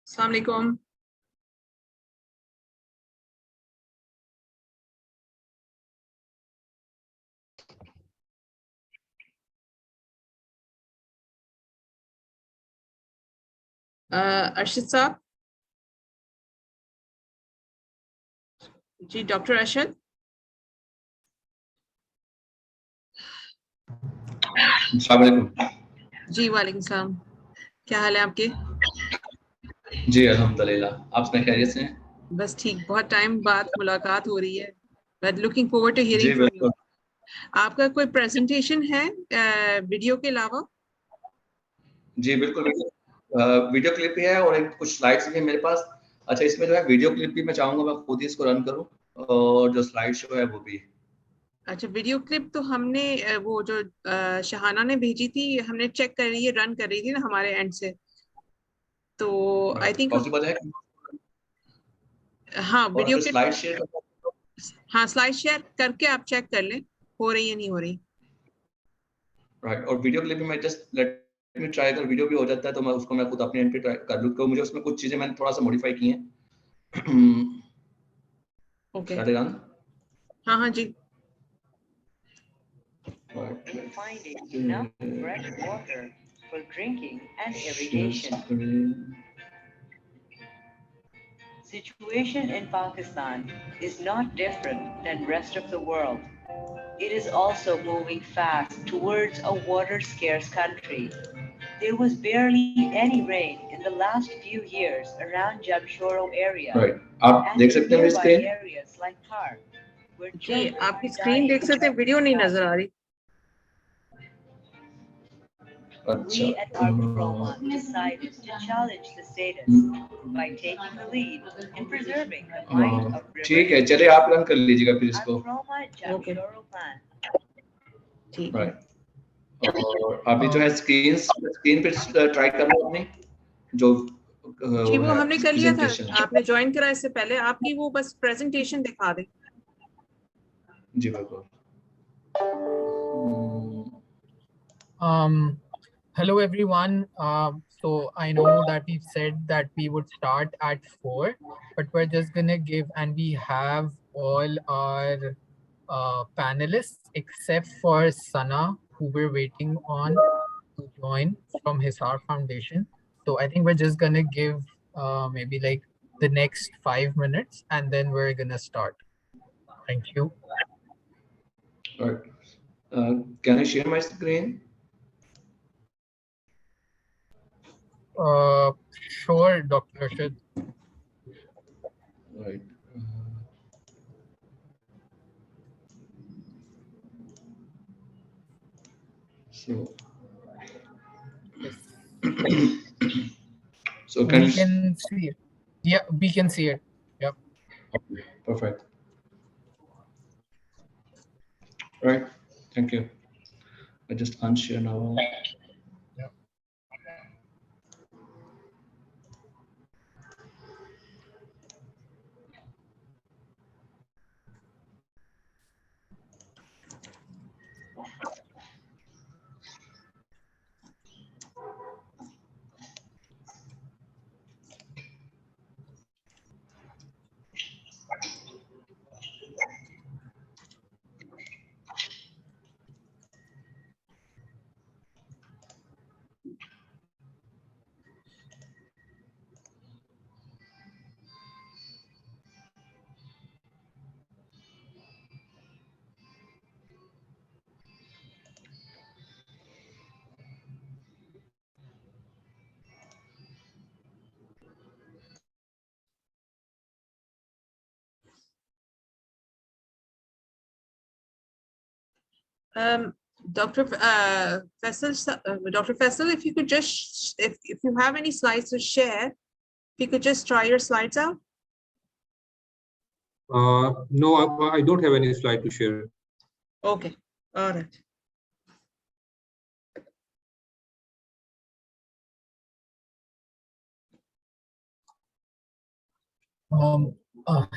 अस्सलाम वालेकुम। अर्शद साहब जी, डॉक्टर अर्शद अस्सलाम वालेकुम। जी, वालेकुम सलाम। क्या हाल है आपके? जी अल्हम्दुलिल्लाह, आप सुनाइए, खैरियत से हैं? बस ठीक, बहुत टाइम बाद मुलाकात हो रही है। But looking forward to hearing जी फ्रॉम यू। बिल्कुल। आपका कोई प्रेजेंटेशन है वीडियो के अलावा? जी बिल्कुल बिल्कुल। वीडियो क्लिप भी है और एक कुछ स्लाइड्स भी है मेरे पास। अच्छा, इसमें जो है वीडियो क्लिप भी मैं चाहूँगा मैं खुद ही इसको रन करूँ और जो स्लाइड शो है वो भी। अच्छा, वीडियो क्लिप तो हमने वो जो शहाना ने भेजी थी, हमने चेक कर रही है, रन कर रही थी ना हमारे एंड से, तो आई थिंक पॉसिबल है हाँ और वीडियो फिर क्लिप। स्लाइड शेयर हाँ, स्लाइड शेयर करके आप चेक कर लें हो रही है नहीं हो रही। राइट, और वीडियो क्लिप भी मैं जस्ट लेट मी ट्राई, अगर वीडियो भी हो जाता है तो मैं उसको मैं खुद अपने एंड पे ट्राई कर लूँ, तो मुझे उसमें कुछ चीज़ें मैंने थोड़ा सा मॉडिफाई की हैं। Okay Shut it on? हाँ हाँ जी। In finding enough fresh water for drinking and irrigation. Situation in Pakistan is not different than rest of the world. It is also moving fast towards a water-scarce country. There was barely any rain in the last few years around Jamshoro area. Right. आप and देख in सकते हैं मेरी nearby screen? areas like Thar, where जी, children आपकी are screen देख dying सकते हैं, वीडियो नहीं नजर आ रही। अच्छा, We at Arproma decided to challenge the status by taking the lead in preserving the might of rivers. ठीक है, चलिए आप रन कर लीजिएगा फिर इसको। Arproma Jamshoro plan. ठीक है। Right. और अभी जो है स्क्रीन पे ट्राई कर लो अपनी जो जी, वो वो है हमने कर लिया था, प्रेजेंटेशन। आपने ज्वाइन करा इससे पहले, आपकी वो बस प्रेजेंटेशन दिखा दे। जी बिल्कुल। Hello everyone. So I know that we said that we would start at 4, but we're just gonna give, and we have all our panelists except for Sana, who we're waiting on to join from Hisar Foundation. So I think we're just gonna give maybe like the next 5 minutes, and then we're gonna start. Thank you. Right. Can I share my screen? Sure, Dr. Arshad. Right. So Yes. so We can see it. Yeah, we can see it. Yep. Okay, perfect. Right. Thank you. I just unshare now. Yep. Dr. Dr. Faisal, if you could just, if you have any slides to share, if you could just try your slides out. No, I don't have any slide to share. Okay, all right.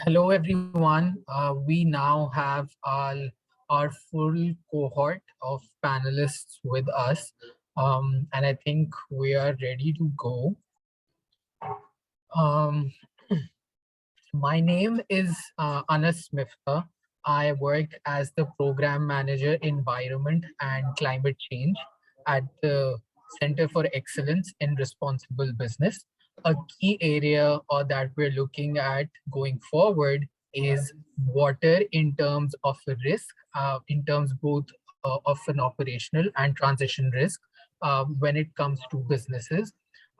Hello everyone. We now have our full cohort of panelists with us, and I think we are ready to go. Um, my name is Anas Mifta. I work as the Program Manager, Environment and Climate Change at the Center for Excellence in Responsible Business. A key area that we're looking at going forward is water in terms of risk, in terms both of an operational and transition risk when it comes to businesses.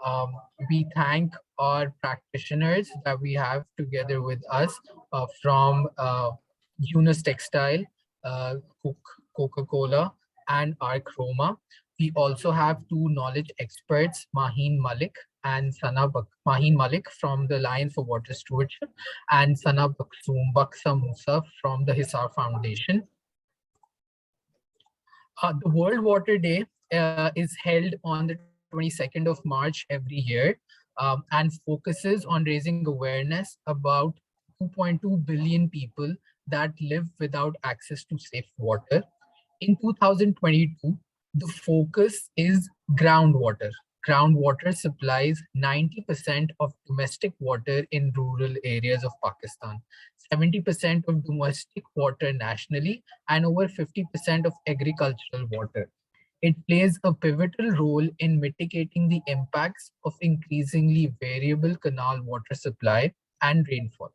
Um, we thank our practitioners that we have together with us from Yunus Textile, Coca-Cola, and Archroma. We also have two knowledge experts, Maheen Malik and Maheen Malik from the Lion for Water Stewardship, and Sana Baksa Musa from the Hisar Foundation. The World Water Day is held on the 22nd of March every year and focuses on raising awareness about 2.2 billion people that live without access to safe water. In 2022, the focus is groundwater. Groundwater supplies 90% of domestic water in rural areas of Pakistan, 70% of domestic water nationally, and over 50% of agricultural water. It plays a pivotal role in mitigating the impacts of increasingly variable canal water supply and rainfall.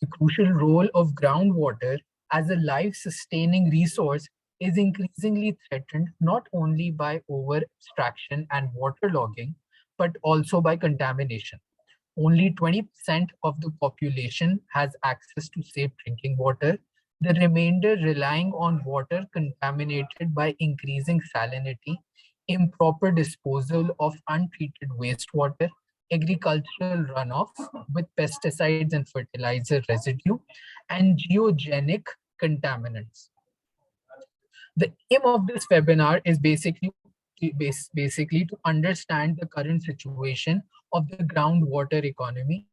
The crucial role of groundwater as a life-sustaining resource is increasingly threatened not only by over-extraction and waterlogging, but also by contamination. Only 20% of the population has access to safe drinking water, the remainder relying on water contaminated by increasing salinity, improper disposal of untreated wastewater, agricultural runoff with pesticides and fertilizer residue, and geogenic contaminants. The aim of this webinar is basically to understand the current situation of the groundwater economy,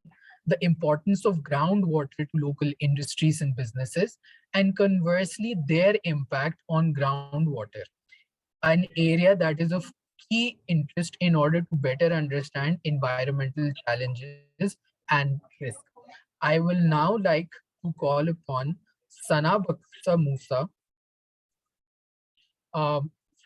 the importance of groundwater to local industries and businesses, and conversely, their impact on groundwater, an area that is of key interest in order to better understand environmental challenges and risk. I will now like to call upon Sana Baksa Musa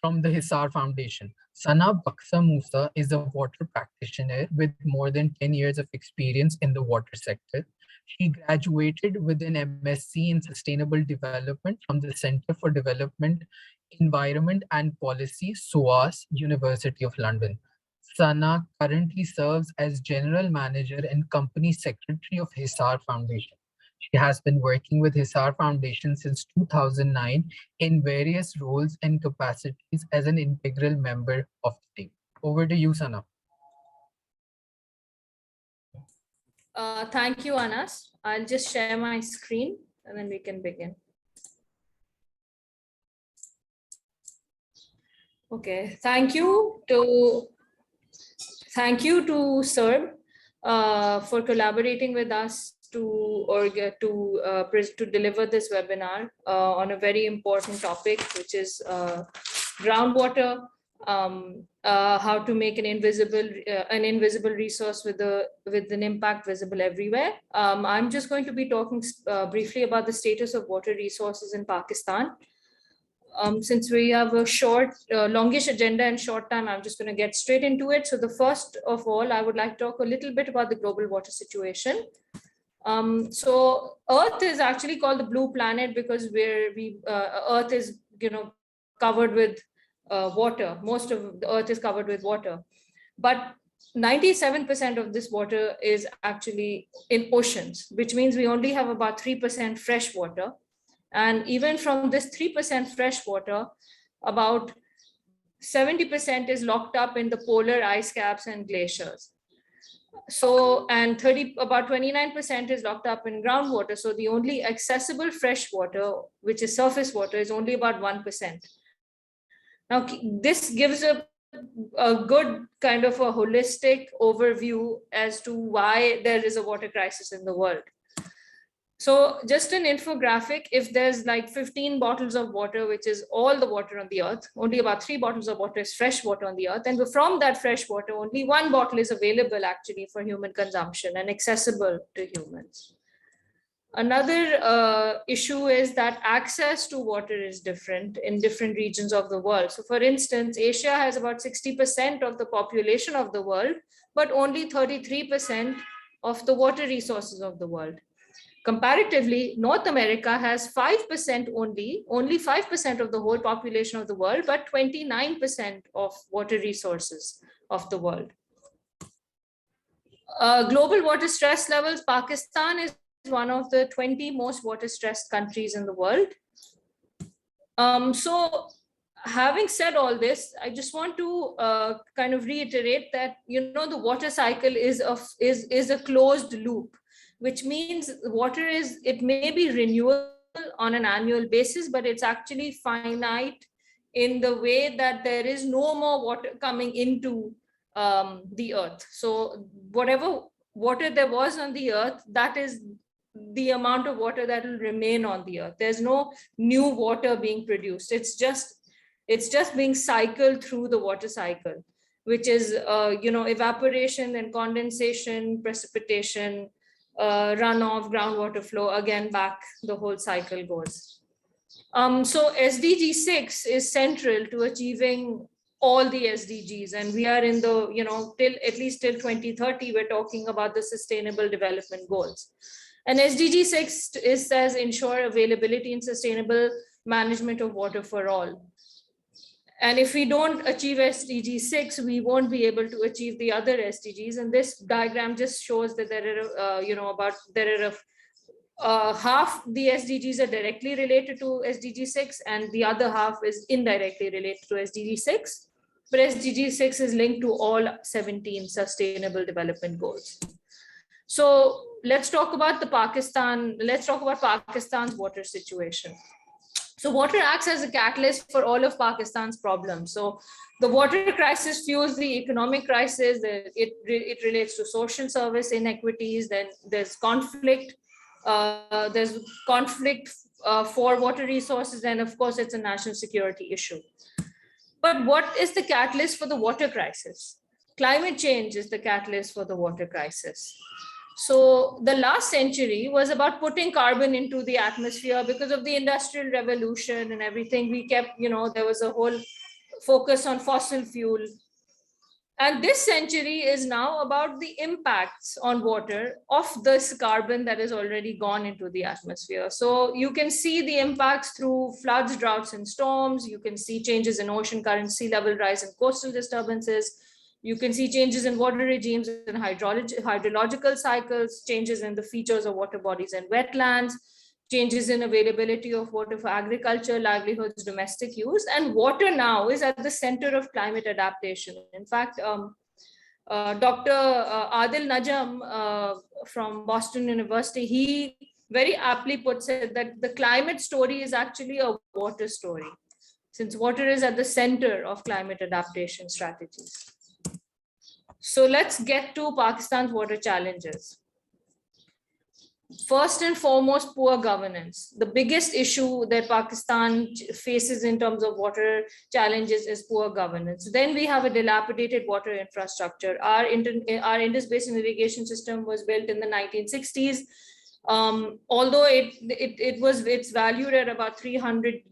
from the Hisar Foundation. Sana Baksa Musa is a water practitioner with more than 10 years of experience in the water sector. She graduated with an MSc in Sustainable Development from the Center for Development, Environment and Policy, SOAS, University of London. Sana currently serves as General Manager and Company Secretary of Hisar Foundation. She has been working with Hisar Foundation since 2009 in various roles and capacities as an integral member of the team. Over to you, Sana. Thank you, Anas. I'll just share my screen and then we can begin. Okay, thank you to SERB for collaborating with us to deliver this webinar on a very important topic, which is groundwater, how to make an invisible resource with an impact visible everywhere. I'm just going to be talking briefly about the status of water resources in Pakistan. Since we have a longish agenda and short time, I'm just going to get straight into it. So the first of all, I would like to talk a little bit about the global water situation. So Earth is actually called the blue planet because Earth is, covered with water. Most of the Earth is covered with water, but 97% of this water is actually in oceans, which means we only have about 3% fresh water. And even from this 3% fresh water, about 70% is locked up in the polar ice caps and glaciers. So, and about 29% is locked up in groundwater. So the only accessible fresh water, which is surface water, is only about 1%. Now, this gives a good kind of a holistic overview as to why there is a water crisis in the world. So just an infographic, if there's like 15 bottles of water, which is all the water on the earth, only about 3 bottles of water is fresh water on the earth. And from that fresh water, only 1 bottle is available actually for human consumption and accessible to humans. Another issue is that access to water is different in different regions of the world. So for instance, Asia has about 60% of the population of the world, but only 33% of the water resources of the world. Comparatively, North America has 5% only 5% of the whole population of the world, but 29% of water resources of the world. Global water stress levels, Pakistan is one of the 20 most water stressed countries in the world. So having said all this, I just want to kind of reiterate that, the water cycle is a closed loop, which means water it may be renewable on an annual basis, but it's actually finite in the way that there is no more water coming into the earth. So whatever water there was on the earth, that is the amount of water that will remain on the earth. There's no new water being produced. It's just being cycled through the water cycle, which is evaporation and condensation, precipitation, runoff, groundwater flow, again back the whole cycle goes. So SDG 6 is central to achieving all the SDGs, and we are in the, at least till 2030, we're talking about the Sustainable Development Goals. And SDG 6 says ensure availability and sustainable management of water for all. And if we don't achieve SDG 6, we won't be able to achieve the other SDGs. And this diagram just shows that there are half the SDGs are directly related to SDG 6, and the other half is indirectly related to SDG 6. But SDG 6 is linked to all 17 Sustainable Development Goals. So let's talk about Pakistan's water situation. So water acts as a catalyst for all of Pakistan's problems. So the water crisis fuels the economic crisis. It relates to social service inequities. Then there's conflict. For water resources, and of course, it's a national security issue. But what is the catalyst for the water crisis? Climate change is the catalyst for the water crisis. So the last century was about putting carbon into the atmosphere because of the Industrial Revolution and everything. We kept, there was a whole focus on fossil fuel. And this century is now about the impacts on water of this carbon that has already gone into the atmosphere. So you can see the impacts through floods, droughts, and storms. You can see changes in ocean current, sea level rise, and coastal disturbances. You can see changes in water regimes and hydrological cycles, changes in the features of water bodies and wetlands, changes in availability of water for agriculture, livelihoods, domestic use. And water now is at the center of climate adaptation. In fact, Dr. Adil Najam from Boston University, he very aptly puts it that the climate story is actually a water story, since water is at the center of climate adaptation strategies. So let's get to Pakistan's water challenges. First and foremost, poor governance. The biggest issue that Pakistan faces in terms of water challenges is poor governance. Then we have a dilapidated water infrastructure. Our Indus Basin irrigation system was built in the 1960s. Although it's valued at about 300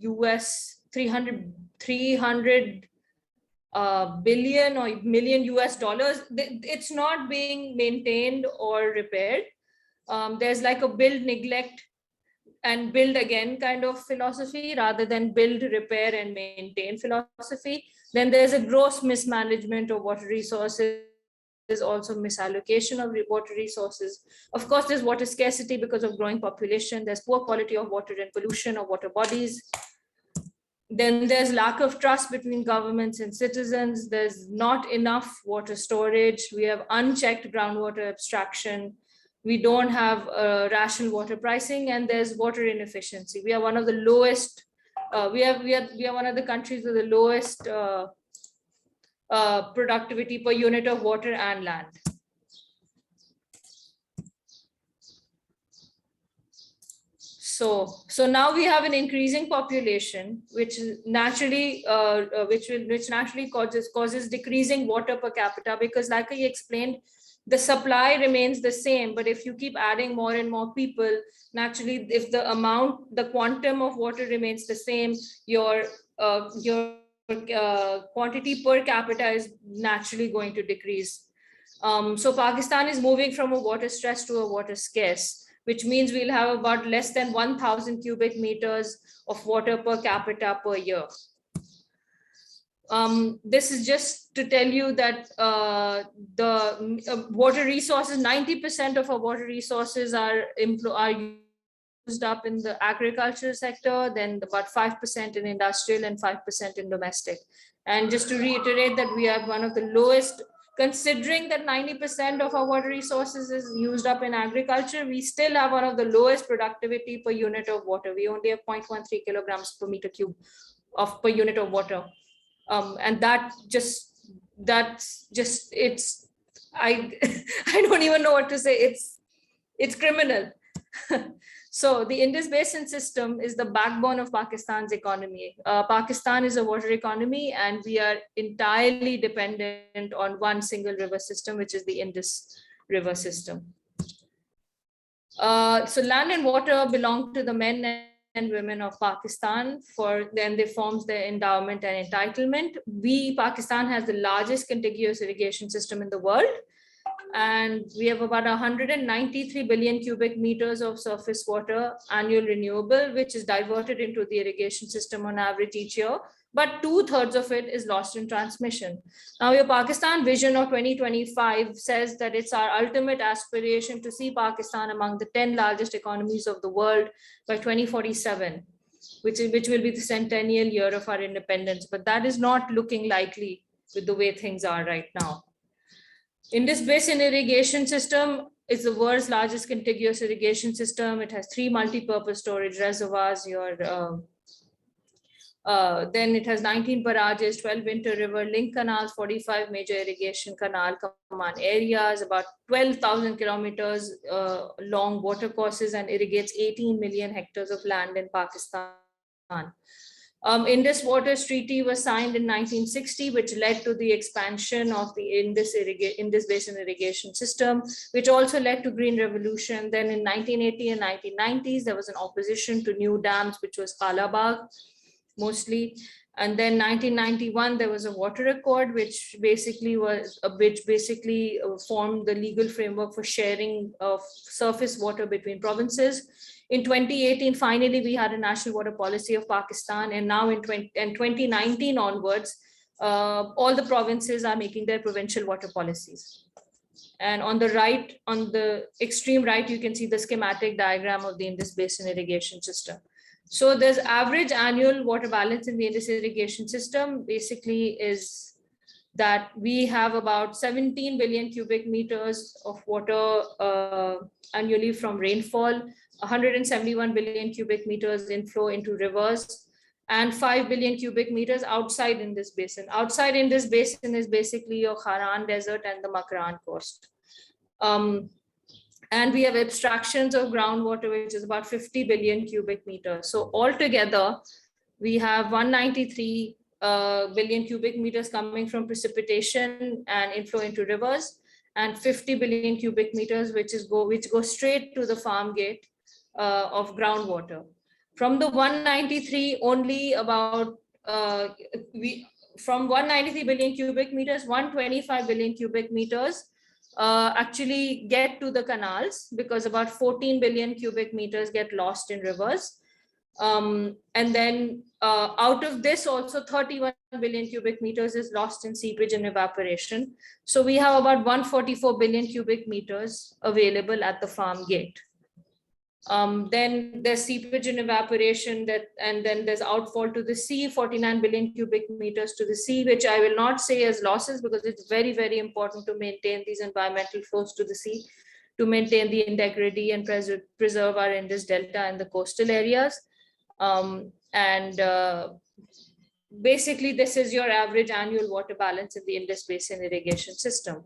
billion or million US dollars, it's not being maintained or repaired. There's like a build, neglect, and build again kind of philosophy rather than build, repair, and maintain philosophy. Then there's a gross mismanagement of water resources. There's also misallocation of water resources. Of course, there's water scarcity because of growing population. There's poor quality of water and pollution of water bodies. Then there's lack of trust between governments and citizens. There's not enough water storage. We have unchecked groundwater abstraction. We don't have rational water pricing, and there's water inefficiency. We are one of the lowest. We are one of the countries with the lowest productivity per unit of water and land. So now we have an increasing population, which naturally causes decreasing water per capita, because like I explained, the supply remains the same, but if you keep adding more and more people, naturally, if the quantum of water remains the same, your quantity per capita is naturally going to decrease. So Pakistan is moving from a water stress to a water scarce, which means we'll have about less than 1,000 cubic meters of water per capita per year. This is just to tell you that the water resources, 90% of our water resources are used up in the agriculture sector, then about 5% in industrial and 5% in domestic. And just to reiterate that we have one of the lowest, considering that 90% of our water resources is used up in agriculture, we still have one of the lowest productivity per unit of water. We only have 0.13 kilograms per meter cube per unit of water. And that's just it's I don't even know what to say. It's criminal. So the Indus Basin system is the backbone of Pakistan's economy. Pakistan is a water economy, and we are entirely dependent on one single river system, which is the Indus River system. So land and water belong to the men and women of Pakistan, then they forms their endowment and entitlement. Pakistan has the largest contiguous irrigation system in the world, and we have about 193 billion cubic meters of surface water annual renewable, which is diverted into the irrigation system on average each year, but 2/3 of it is lost in transmission. Now, your Pakistan Vision of 2025 says that it's our ultimate aspiration to see Pakistan among the 10 largest economies of the world by 2047, which will be the centennial year of our independence. But that is not looking likely with the way things are right now. Indus Basin irrigation system is the world's largest contiguous irrigation system. It has 3 multi-purpose storage reservoirs. Then it has 19 barrages, 12 inter-river link canals, 45 major irrigation canal command areas, about 12,000 kilometers long water courses, and irrigates 18 million hectares of land in Pakistan. Indus Waters Treaty was signed in 1960, which led to the expansion of the Indus Basin irrigation system, which also led to Green Revolution. Then in 1980 and 1990s, there was an opposition to new dams, which was Kalabagh mostly. And then 1991, there was a water accord, which basically formed the legal framework for sharing of surface water between provinces. In 2018, finally, we had a national water policy of Pakistan, and now in 2019 onwards, all the provinces are making their provincial water policies. And on the right, on the extreme right, you can see the schematic diagram of the Indus Basin irrigation system. So there's average annual water balance in the Indus irrigation system basically is that we have about 17 billion cubic meters of water annually from rainfall, 171 billion cubic meters inflow into rivers, and 5 billion cubic meters outside Indus Basin. Outside Indus Basin is basically your Haran Desert and the Makran coast. And we have abstractions of groundwater, which is about 50 billion cubic meters. So altogether, we have 193 billion cubic meters coming from precipitation and inflow into rivers, and 50 billion cubic meters, which go straight to the farm gate of groundwater. From the 193, only about from 193 billion cubic meters, 125 billion cubic meters actually get to the canals, because about 14 billion cubic meters get lost in rivers. And then out of this, also 31 billion cubic meters is lost in seepage and evaporation. So we have about 144 billion cubic meters available at the farm gate. Then there's seepage and evaporation, and then there's outfall to the sea, 49 billion cubic meters to the sea, which I will not say as losses, because it's very, very important to maintain these environmental flows to the sea, to maintain the integrity and preserve our Indus Delta and the coastal areas. Basically, this is your average annual water balance in the Indus Basin irrigation system.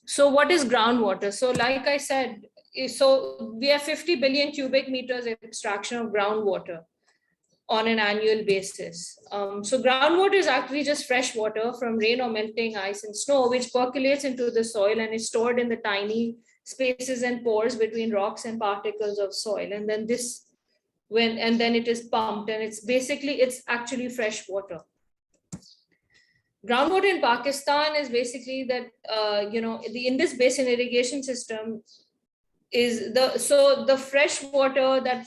So what is groundwater? So like I said, so we have 50 billion cubic meters extraction of groundwater on an annual basis. So groundwater is actually just fresh water from rain or melting ice and snow, which percolates into the soil and is stored in the tiny spaces and pores between rocks and particles of soil. And then then it is pumped, and it's actually fresh water. Groundwater in Pakistan is basically that, the Indus Basin irrigation system is the fresh water that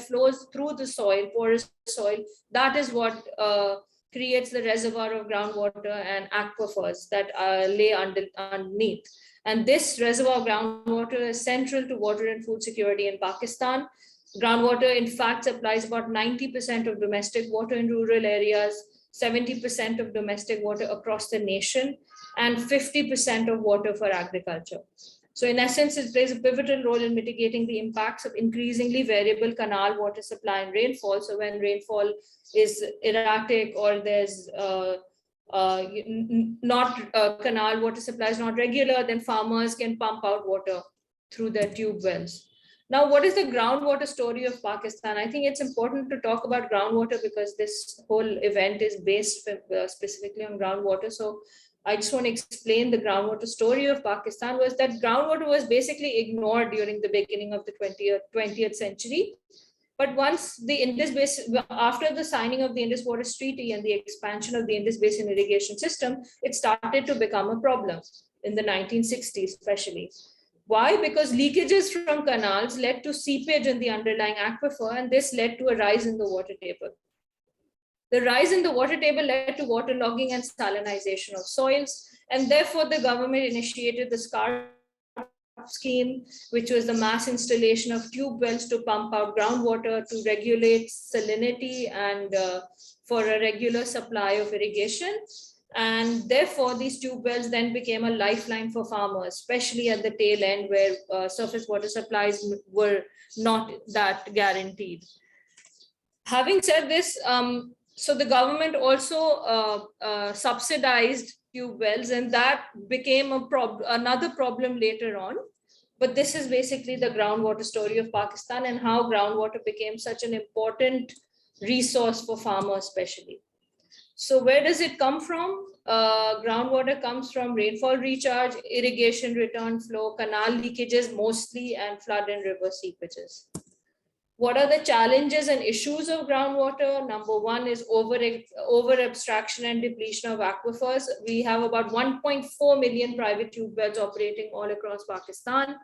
flows through the soil, porous soil, that is what creates the reservoir of groundwater and aquifers that lay underneath. And this reservoir of groundwater is central to water and food security in Pakistan. Groundwater, in fact, supplies about 90% of domestic water in rural areas, 70% of domestic water across the nation, and 50% of water for agriculture. So in essence, it plays a pivotal role in mitigating the impacts of increasingly variable canal water supply and rainfall. So when rainfall is erratic or there's canal water supply is not regular, then farmers can pump out water through their tube wells. Now, what is the groundwater story of Pakistan? I think it's important to talk about groundwater because this whole event is based specifically on groundwater. So I just want to explain the groundwater story of Pakistan was that groundwater was basically ignored during the beginning of the 20th century. But once the Indus Basin, after the signing of the Indus Waters Treaty and the expansion of the Indus Basin irrigation system, it started to become a problem in the 1960s, especially. Why? Because leakages from canals led to seepage in the underlying aquifer, and this led to a rise in the water table. The rise in the water table led to waterlogging and salinization of soils, and therefore the government initiated the SCAR scheme, which was the mass installation of tube wells to pump out groundwater to regulate salinity and for a regular supply of irrigation. And therefore, these tube wells then became a lifeline for farmers, especially at the tail end where surface water supplies were not that guaranteed. Having said this, so the government also subsidized tube wells, and that became another problem later on. But this is basically the groundwater story of Pakistan and how groundwater became such an important resource for farmers, especially. So where does it come from? Groundwater comes from rainfall recharge, irrigation return flow, canal leakages mostly, and flood and river seepages. What are the challenges and issues of groundwater? Number one is over abstraction and depletion of aquifers. We have about 1.4 million private tube wells operating all across Pakistan.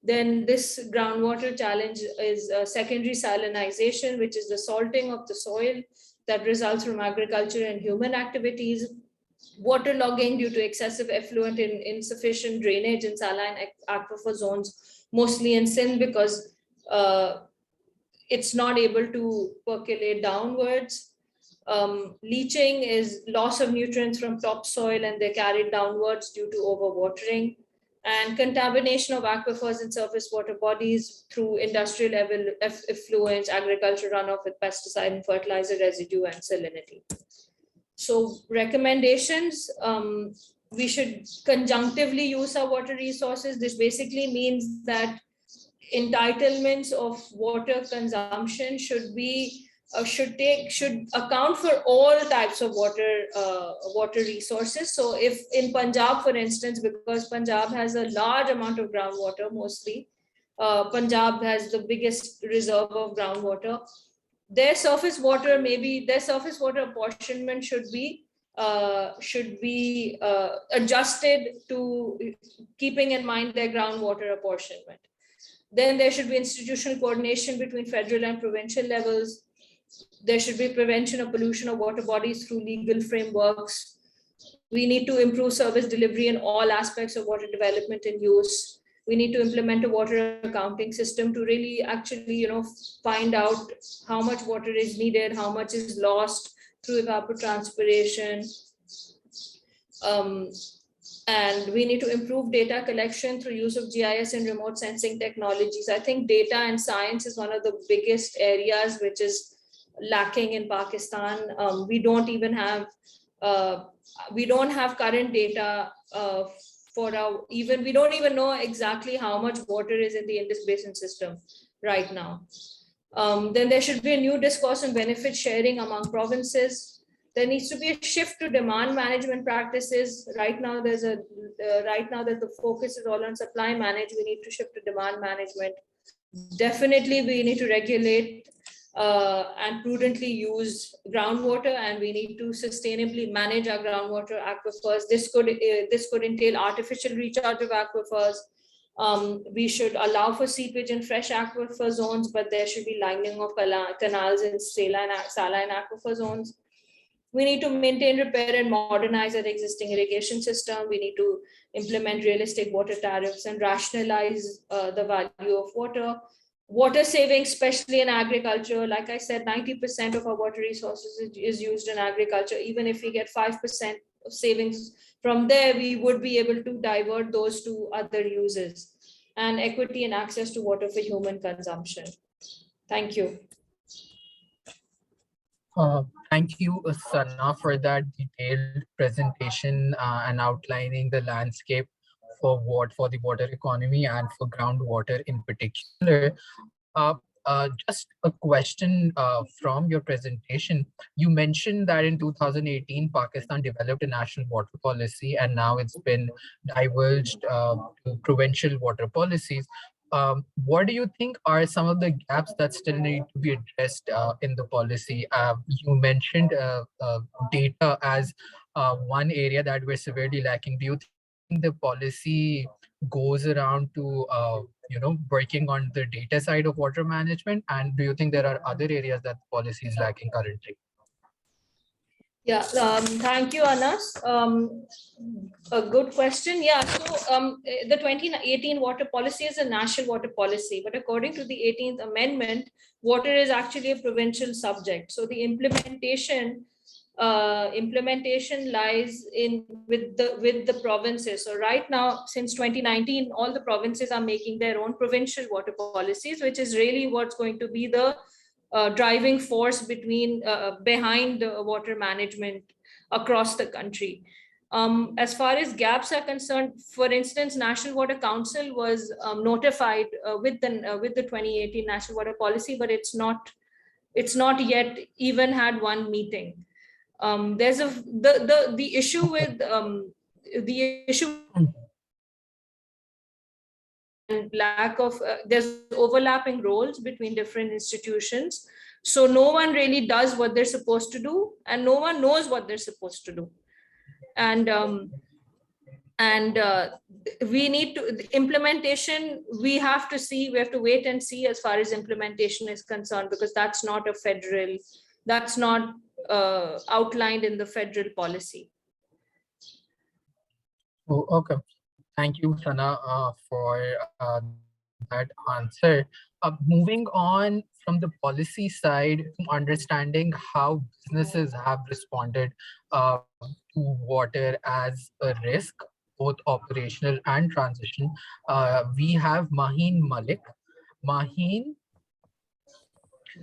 Then this groundwater challenge is secondary salinization, which is the salting of the soil that results from agriculture and human activities. Waterlogging due to excessive effluent and insufficient drainage in saline aquifer zones, mostly in Sindh, because it's not able to percolate downwards. Leaching is loss of nutrients from topsoil and they're carried downwards due to overwatering. And contamination of aquifers and surface water bodies through industrial level effluents, agriculture runoff with pesticide and fertilizer residue, and salinity. So recommendations, we should conjunctively use our water resources. This basically means that entitlements of water consumption should account for all types of water resources. So if in Punjab, for instance, because Punjab has a large amount of groundwater, mostly, Punjab has the biggest reserve of groundwater. Their surface water apportionment should be adjusted to keeping in mind their groundwater apportionment. Then there should be institutional coordination between federal and provincial levels. There should be prevention of pollution of water bodies through legal frameworks. We need to improve service delivery in all aspects of water development and use. We need to implement a water accounting system to really actually, find out how much water is needed, how much is lost through evapotranspiration. And we need to improve data collection through use of GIS and remote sensing technologies. I think data and science is one of the biggest areas which is lacking in Pakistan. We don't have current data for our, even, we don't even know exactly how much water is in the Indus Basin system right now. Then there should be a new discourse on benefit sharing among provinces. There needs to be a shift to demand management practices. Right now, that the focus is all on supply management. We need to shift to demand management. Definitely, we need to regulate and prudently use groundwater, and we need to sustainably manage our groundwater aquifers. This could entail artificial recharge of aquifers. We should allow for seepage in fresh aquifer zones, but there should be lining of canals in saline aquifer zones. We need to maintain, repair, and modernize our existing irrigation system. We need to implement realistic water tariffs and rationalize the value of water. Water saving, especially in agriculture. Like I said, 90% of our water resources is used in agriculture. Even if we get 5% of savings from there, we would be able to divert those to other uses. And equity and access to water for human consumption. Thank you. Thank you, Sana, for that detailed presentation and outlining the landscape for the water economy and for groundwater in particular. Just a question from your presentation. You mentioned that in 2018, Pakistan developed a national water policy, and now it's been diverged to provincial water policies. What do you think are some of the gaps that still need to be addressed in the policy? You mentioned data as one area that we're severely lacking. Do you think the policy goes around to working on the data side of water management, and do you think there are other areas that the policy is lacking currently? Yeah, thank you, Anas. A good question. Yeah, so the 2018 water policy is a national water policy, but according to the 18th Amendment, water is actually a provincial subject. So the implementation lies in with the provinces. So right now, since 2019, all the provinces are making their own provincial water policies, which is really what's going to be the driving force behind water management across the country. As far as gaps are concerned, for instance, National Water Council was notified with the 2018 National Water Policy, but it's not yet even had one meeting. There's the issue with and lack of there's overlapping roles between different institutions, so no one really does what they're supposed to do, and no one knows what they're supposed to do. And we need to implementation. We have to wait and see as far as implementation is concerned, because that's not outlined in the federal policy. Oh, okay. Thank you, Sana, for that answer. Moving on from the policy side to understanding how businesses have responded to water as a risk, both operational and transition. We have Maheen Malik. Maheen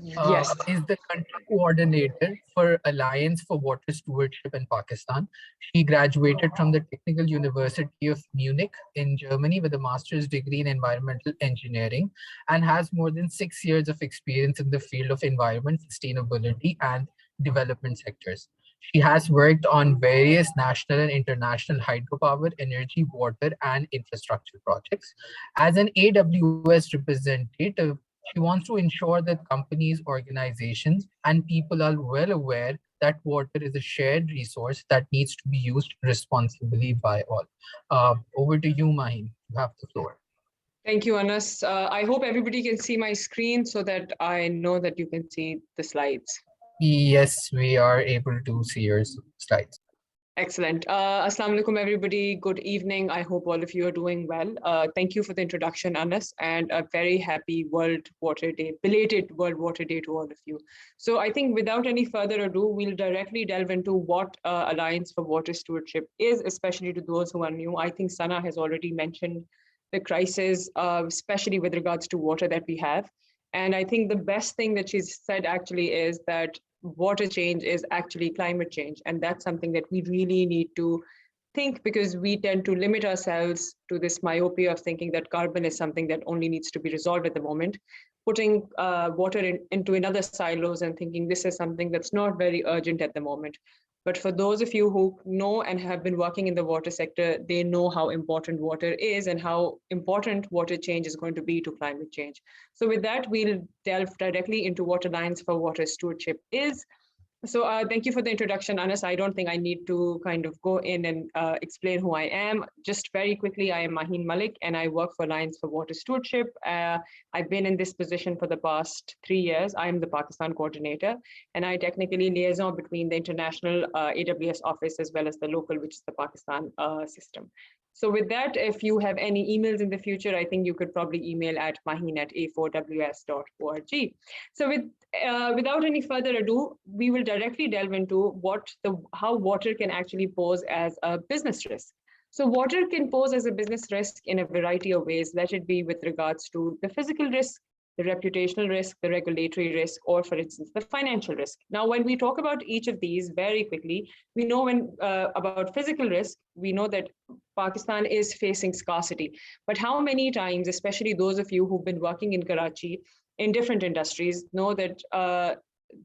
Yes. is the country coordinator for Alliance for Water Stewardship in Pakistan. She graduated from the Technical University of Munich in Germany with a master's degree in environmental engineering and has more than 6 years of experience in the field of environment, sustainability, and development sectors. She has worked on various national and international hydropower, energy, water, and infrastructure projects. As an AWS representative, she wants to ensure that companies, organizations, and people are well aware that water is a shared resource that needs to be used responsibly by all. Over to you, Maheen. You have the floor. Thank you, Anas. I hope everybody can see my screen so that I know that you can see the slides. Yes, we are able to see your slides. Excellent. Assalamu alaikum, everybody. Good evening. I hope all of you are doing well. Thank you for the introduction, Anas, and a very happy World Water Day, belated World Water Day to all of you. So I think without any further ado, we'll directly delve into what Alliance for Water Stewardship is, especially to those who are new. I think Sana has already mentioned the crisis, especially with regards to water that we have. And I think the best thing that she's said actually is that water change is actually climate change. And that's something that we really need to think, because we tend to limit ourselves to this myopia of thinking that carbon is something that only needs to be resolved at the moment, putting water into another silos and thinking this is something that's not very urgent at the moment. But for those of you who know and have been working in the water sector, they know how important water is and how important water change is going to be to climate change. So with that, we'll delve directly into what Alliance for Water Stewardship is. So thank you for the introduction, Anas. I don't think I need to kind of go in and explain who I am. Just very quickly, I am Maheen Malik, and I work for Alliance for Water Stewardship. I've been in this position for the past 3 years. I'm the Pakistan coordinator, and I technically liaison between the international AWS office as well as the local, which is the Pakistan system. So with that, if you have any emails in the future, I think you could probably email at maheen@a4ws.org. So without any further ado, we will directly delve into how water can actually pose as a business risk. So water can pose as a business risk in a variety of ways, let it be with regards to the physical risk, the reputational risk, the regulatory risk, or for instance, the financial risk. Now, when we talk about each of these very quickly, we know about physical risk, we know that Pakistan is facing scarcity. But how many times, especially those of you who've been working in Karachi in different industries, know that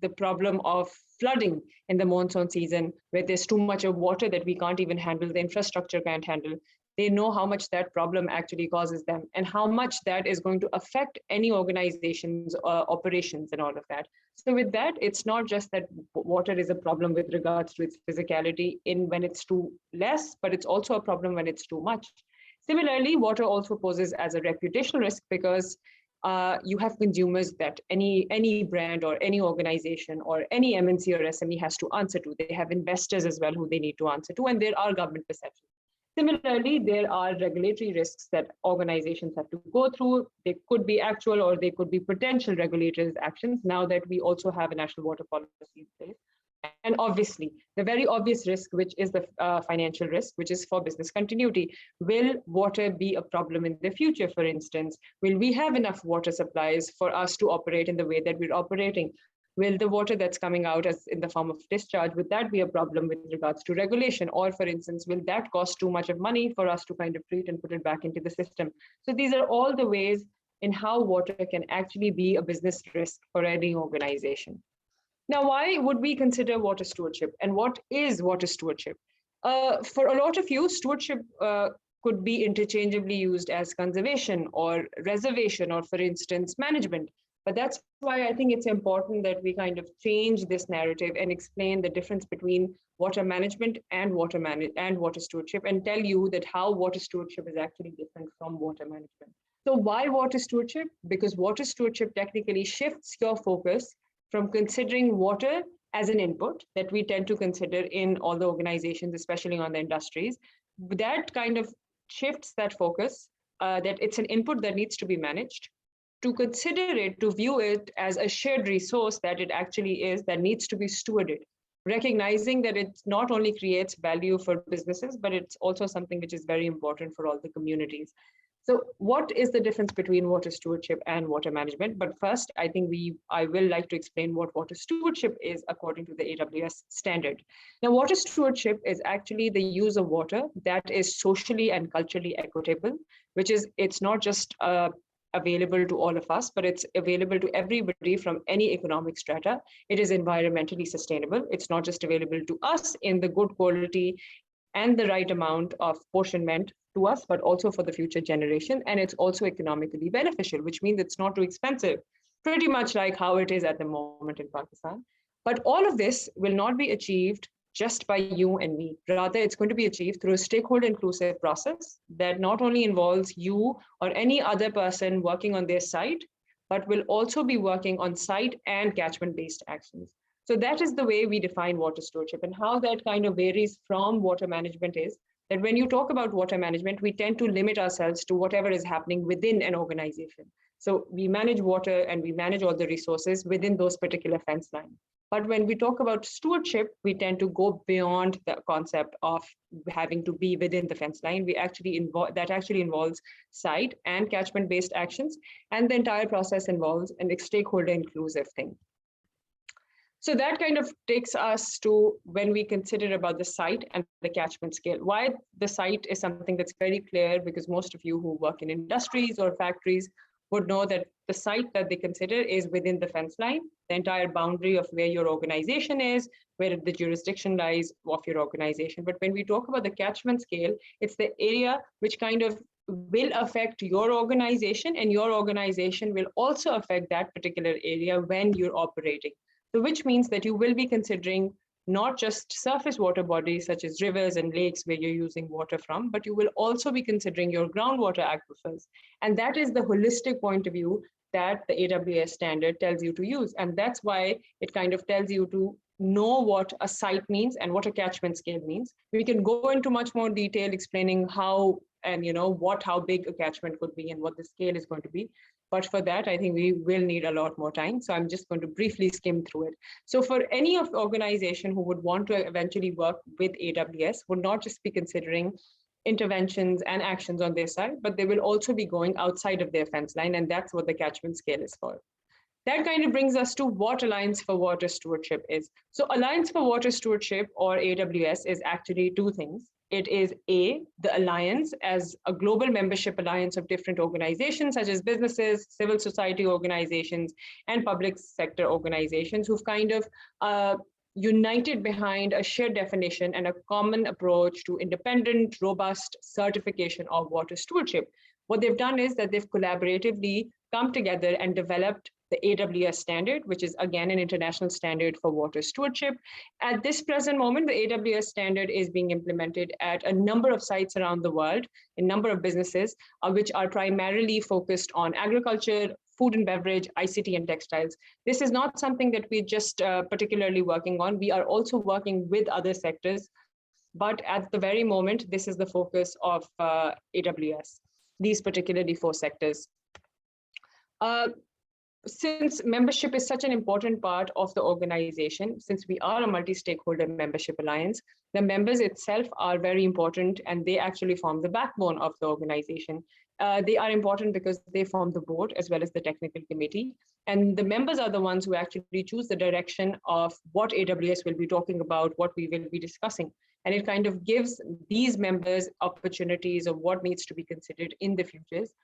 the problem of flooding in the monsoon season, where there's too much of water that we can't even handle, the infrastructure can't handle. They know how much that problem actually causes them and how much that is going to affect any organization's operations and all of that. So with that, it's not just that water is a problem with regards to its physicality when it's too less, but it's also a problem when it's too much. Similarly, water also poses as a reputational risk because you have consumers that any brand or any organization or any MNC or SME has to answer to. They have investors as well who they need to answer to, and there are government perceptions. Similarly, there are regulatory risks that organizations have to go through. They could be actual or they could be potential regulators' actions now that we also have a national water policy in place. And obviously, the very obvious risk, which is the financial risk, which is for business continuity. Will water be a problem in the future, for instance? Will we have enough water supplies for us to operate in the way that we're operating? Will the water that's coming out as in the form of discharge, would that be a problem with regards to regulation? Or for instance, will that cost too much of money for us to kind of treat and put it back into the system? So these are all the ways in how water can actually be a business risk for any organization. Now, why would we consider water stewardship, and what is water stewardship? For a lot of you, stewardship could be interchangeably used as conservation or reservation or, for instance, management. But that's why I think it's important that we kind of change this narrative and explain the difference between water management and water stewardship, and tell you that how water stewardship is actually different from water management. So why water stewardship? Because water stewardship technically shifts your focus from considering water as an input that we tend to consider in all the organizations, especially on the industries. That kind of shifts that focus, that it's an input that needs to be managed, to consider it, to view it as a shared resource that it actually is, that needs to be stewarded, recognizing that it not only creates value for businesses, but it's also something which is very important for all the communities. So what is the difference between water stewardship and water management? But first, I think I will like to explain what water stewardship is according to the AWS standard. Now, water stewardship is actually the use of water that is socially and culturally equitable, which is, it's not just available to all of us, but it's available to everybody from any economic strata. It is environmentally sustainable. It's not just available to us in the good quality and the right amount of apportionment to us, but also for the future generation. And it's also economically beneficial, which means it's not too expensive, pretty much like how it is at the moment in Pakistan. But all of this will not be achieved just by you and me. Rather, it's going to be achieved through a stakeholder inclusive process that not only involves you or any other person working on their site, but will also be working on site and catchment-based actions. So that is the way we define water stewardship, and how that kind of varies from water management is that when you talk about water management, we tend to limit ourselves to whatever is happening within an organization. So we manage water and we manage all the resources within those particular fence lines. But when we talk about stewardship, we tend to go beyond the concept of having to be within the fence line. That actually involves site and catchment-based actions, and the entire process involves a stakeholder inclusive thing. So that kind of takes us to when we consider about the site and the catchment scale. Why the site is something that's very clear, because most of you who work in industries or factories would know that the site that they consider is within the fence line, the entire boundary of where your organization is, where the jurisdiction lies of your organization. But when we talk about the catchment scale, it's the area which kind of will affect your organization, and your organization will also affect that particular area when you're operating. So which means that you will be considering not just surface water bodies such as rivers and lakes where you're using water from, but you will also be considering your groundwater aquifers. And that is the holistic point of view that the AWS standard tells you to use. And that's why it kind of tells you to know what a site means and what a catchment scale means. We can go into much more detail explaining how and how big a catchment could be and what the scale is going to be. But for that, I think we will need a lot more time. So I'm just going to briefly skim through it. So for any of the organization who would want to eventually work with AWS would not just be considering interventions and actions on their side, but they will also be going outside of their fence line. And that's what the catchment scale is for. That kind of brings us to what Alliance for Water Stewardship is. So Alliance for Water Stewardship, or AWS, is actually two things. It is A, the alliance as a global membership alliance of different organizations such as businesses, civil society organizations, and public sector organizations who've kind of united behind a shared definition and a common approach to independent, robust certification of water stewardship. What they've done is that they've collaboratively come together and developed the AWS standard, which is again an international standard for water stewardship. At this present moment, the AWS standard is being implemented at a number of sites around the world, a number of businesses, which are primarily focused on agriculture, food and beverage, ICT, and textiles. This is not something that we're just particularly working on. We are also working with other sectors, but at the very moment, this is the focus of AWS, these particularly 4 sectors. Since membership is such an important part of the organization, since we are a multi-stakeholder membership alliance, the members itself are very important and they actually form the backbone of the organization. They are important because they form the board as well as the technical committee. And the members are the ones who actually choose the direction of what AWS will be talking about, what we will be discussing. And it kind of gives these members opportunities of what needs to be considered in the futures.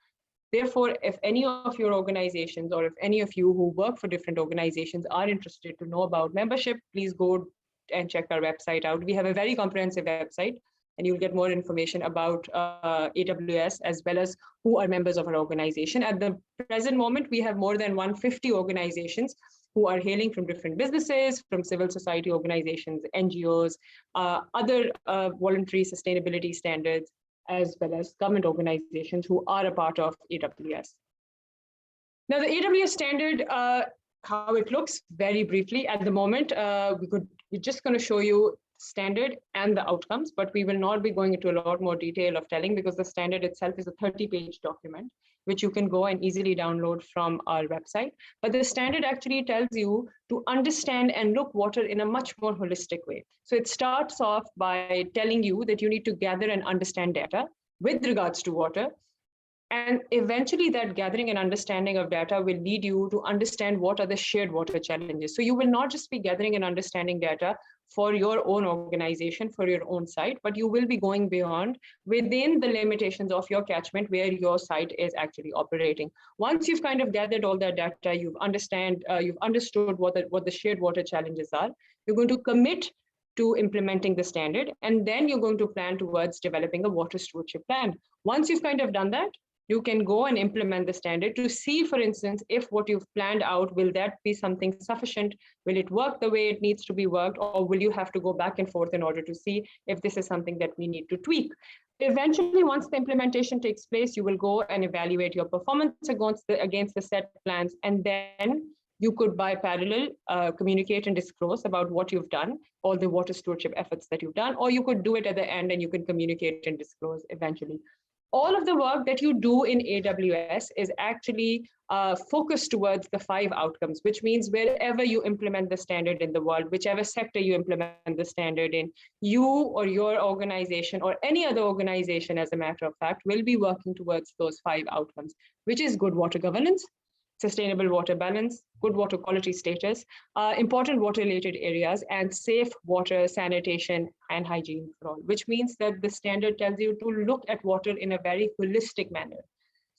Therefore, if any of your organizations or if any of you who work for different organizations are interested to know about membership, please go and check our website out. We have a very comprehensive website and you'll get more information about AWS as well as who are members of our organization. At the present moment, we have more than 150 organizations who are hailing from different businesses, from civil society organizations, NGOs, other voluntary sustainability standards, as well as government organizations who are a part of AWS. Now, the AWS standard, how it looks very briefly at the moment, we're just going to show you standard and the outcomes, but we will not be going into a lot more detail of telling because the standard itself is a 30-page document, which you can go and easily download from our website. But the standard actually tells you to understand and look water in a much more holistic way. So it starts off by telling you that you need to gather and understand data with regards to water. And eventually that gathering and understanding of data will lead you to understand what are the shared water challenges. So you will not just be gathering and understanding data for your own organization, for your own site, but you will be going beyond within the limitations of your catchment where your site is actually operating. Once you've kind of gathered all that data, you've understood what the shared water challenges are, you're going to commit to implementing the standard, and then you're going to plan towards developing a water stewardship plan. Once you've kind of done that, you can go and implement the standard to see, for instance, if what you've planned out, will that be something sufficient? Will it work the way it needs to be worked? Or will you have to go back and forth in order to see if this is something that we need to tweak? Eventually, once the implementation takes place, you will go and evaluate your performance against the set plans. And then you could, by parallel, communicate and disclose about what you've done, all the water stewardship efforts that you've done, or you could do it at the end and you can communicate and disclose eventually. All of the work that you do in AWS is actually focused towards the 5 outcomes, which means wherever you implement the standard in the world, whichever sector you implement the standard in, you or your organization or any other organization, as a matter of fact, will be working towards those 5 outcomes, which is good water governance, sustainable water balance, good water quality status, important water-related areas, and safe water, sanitation, and hygiene for all, which means that the standard tells you to look at water in a very holistic manner.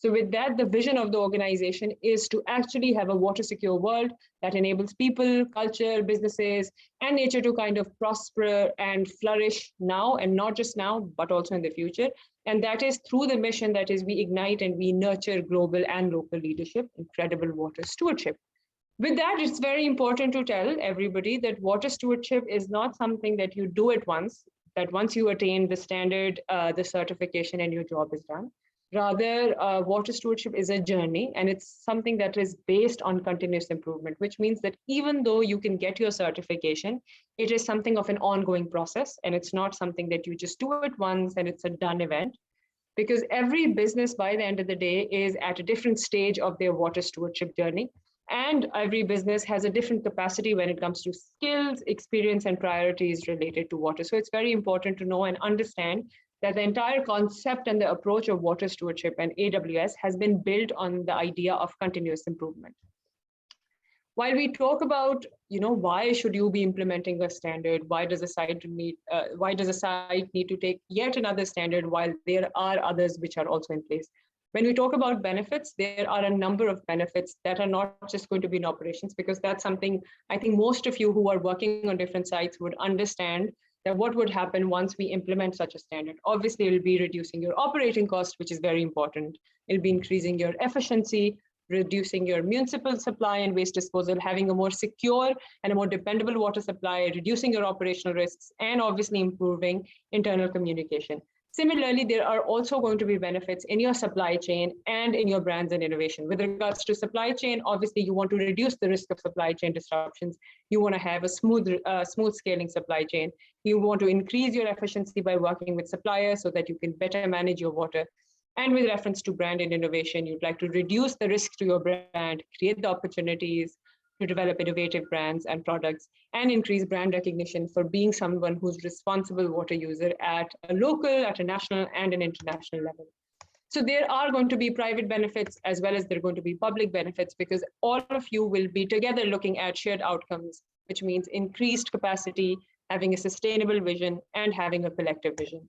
So with that, the vision of the organization is to actually have a water secure world that enables people, culture, businesses, and nature to kind of prosper and flourish now, and not just now, but also in the future. And that is through the mission that is we ignite and we nurture global and local leadership, incredible water stewardship. With that, it's very important to tell everybody that water stewardship is not something that you do at once, that once you attain the standard, the certification, and your job is done. Rather, water stewardship is a journey, and it's something that is based on continuous improvement, which means that even though you can get your certification, it is something of an ongoing process, and it's not something that you just do it once and it's a done event. Because every business by the end of the day is at a different stage of their water stewardship journey. And every business has a different capacity when it comes to skills, experience, and priorities related to water. So it's very important to know and understand that the entire concept and the approach of water stewardship and AWS has been built on the idea of continuous improvement. While we talk about, why should you be implementing a standard? Why does a site need to take yet another standard while there are others which are also in place? When we talk about benefits, there are a number of benefits that are not just going to be in operations, because that's something I think most of you who are working on different sites would understand, that what would happen once we implement such a standard. Obviously, it'll be reducing your operating cost, which is very important. It'll be increasing your efficiency, reducing your municipal supply and waste disposal, having a more secure and a more dependable water supply, reducing your operational risks, and obviously improving internal communication. Similarly, there are also going to be benefits in your supply chain and in your brands and innovation. With regards to supply chain, obviously you want to reduce the risk of supply chain disruptions. You want to have a smooth scaling supply chain. You want to increase your efficiency by working with suppliers so that you can better manage your water. And with reference to brand and innovation, you'd like to reduce the risk to your brand, create the opportunities to develop innovative brands and products, and increase brand recognition for being someone who's responsible water user at a local, at a national, and an international level. So there are going to be private benefits as well as there are going to be public benefits, because all of you will be together looking at shared outcomes, which means increased capacity, having a sustainable vision, and having a collective vision.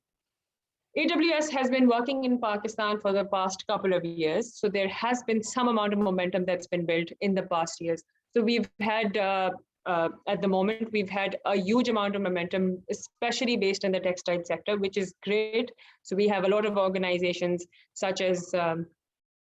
AWS has been working in Pakistan for the past couple of years. So there has been some amount of momentum that's been built in the past years. So we've had, at the moment, we've had a huge amount of momentum, especially based in the textile sector, which is great. So we have a lot of organizations such as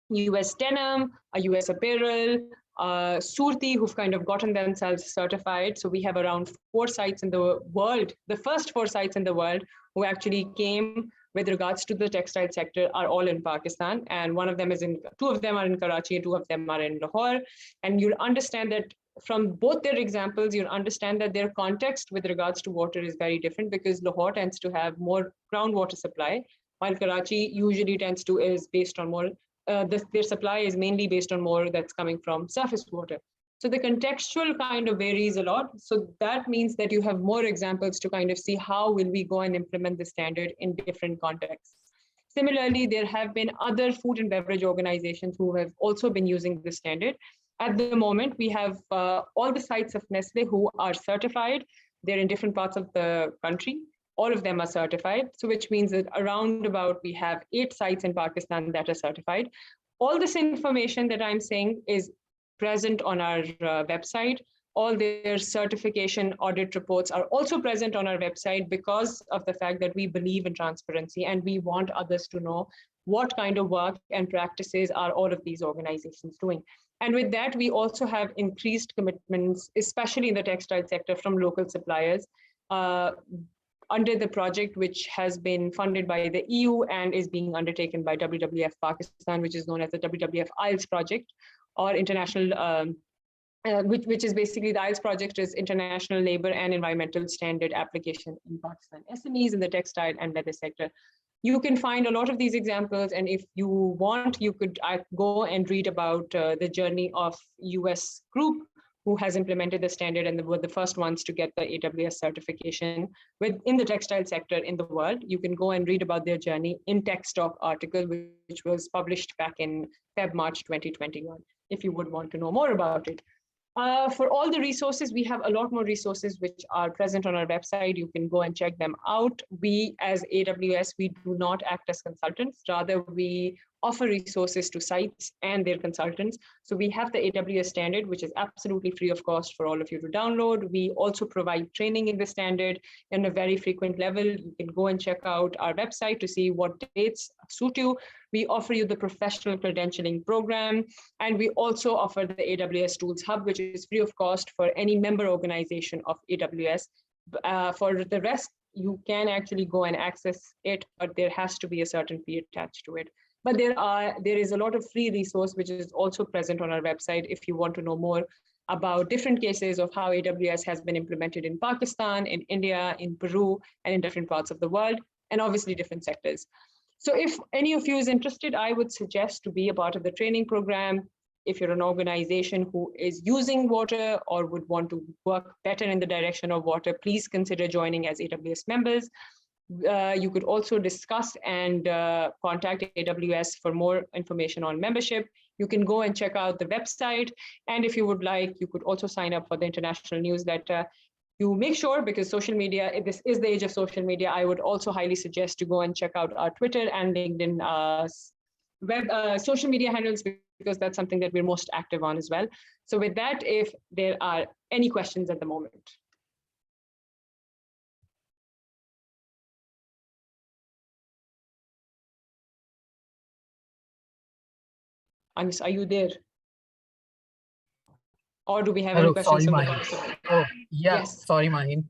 US Denim, US Apparel, Surti, who've kind of gotten themselves certified. So we have around 4 sites in the world, the first 4 sites in the world who actually came with regards to the textile sector are all in Pakistan. And 2 of them are in Karachi and 2 of them are in Lahore. And you'll understand that from both their examples, you'll understand that their context with regards to water is very different, because Lahore tends to have more groundwater supply, while Karachi usually is based on more, their supply is mainly based on more that's coming from surface water. So the contextual kind of varies a lot. So that means that you have more examples to kind of see how will we go and implement the standard in different contexts. Similarly, there have been other food and beverage organizations who have also been using the standard. At the moment, we have all the sites of Nestle who are certified. They're in different parts of the country. All of them are certified. So which means that around about we have 8 sites in Pakistan that are certified. All this information that I'm saying is present on our website. All their certification audit reports are also present on our website because of the fact that we believe in transparency and we want others to know what kind of work and practices are all of these organizations doing. And with that, we also have increased commitments, especially in the textile sector, from local suppliers under the project, which has been funded by the EU and is being undertaken by WWF Pakistan, which is known as the WWF ILES project, or international, which is basically the ILES project is International Labor and Environmental Standard Application in Pakistan, SMEs in the textile and leather sector. You can find a lot of these examples, and if you want, you could go and read about the journey of US Group, who has implemented the standard and were the first ones to get the AWS certification within the textile sector in the world. You can go and read about their journey in TechStalk article, which was published back in March 2021. if you would want to know more about it. For all the resources, we have a lot more resources which are present on our website. You can go and check them out. We, as AWS, we do not act as consultants. Rather, we offer resources to sites and their consultants. So we have the AWS standard, which is absolutely free of cost for all of you to download. We also provide training in the standard in a very frequent level. You can go and check out our website to see what dates suit you. We offer you the professional credentialing program, and we also offer the AWS Tools Hub, which is free of cost for any member organization of AWS. For the rest, you can actually go and access it, but there has to be a certain fee attached to it. But there is a lot of free resource which is also present on our website if you want to know more about different cases of how AWS has been implemented in Pakistan, in India, in Peru, and in different parts of the world, and obviously different sectors. So if any of you is interested, I would suggest to be a part of the training program. If you're an organization who is using water or would want to work better in the direction of water, please consider joining as AWS members. You could also discuss and contact AWS for more information on membership. You can go and check out the website. And if you would like, you could also sign up for the international newsletter. You make sure, because social media, this is the age of social media, I would also highly suggest to go and check out our Twitter and LinkedIn social media handles, because that's something that we're most active on as well. So with that, if there are any questions at the moment. Anis, are you there? Or do we have any questions from the participants? Oh, yeah, Yes. Sorry, Maheen.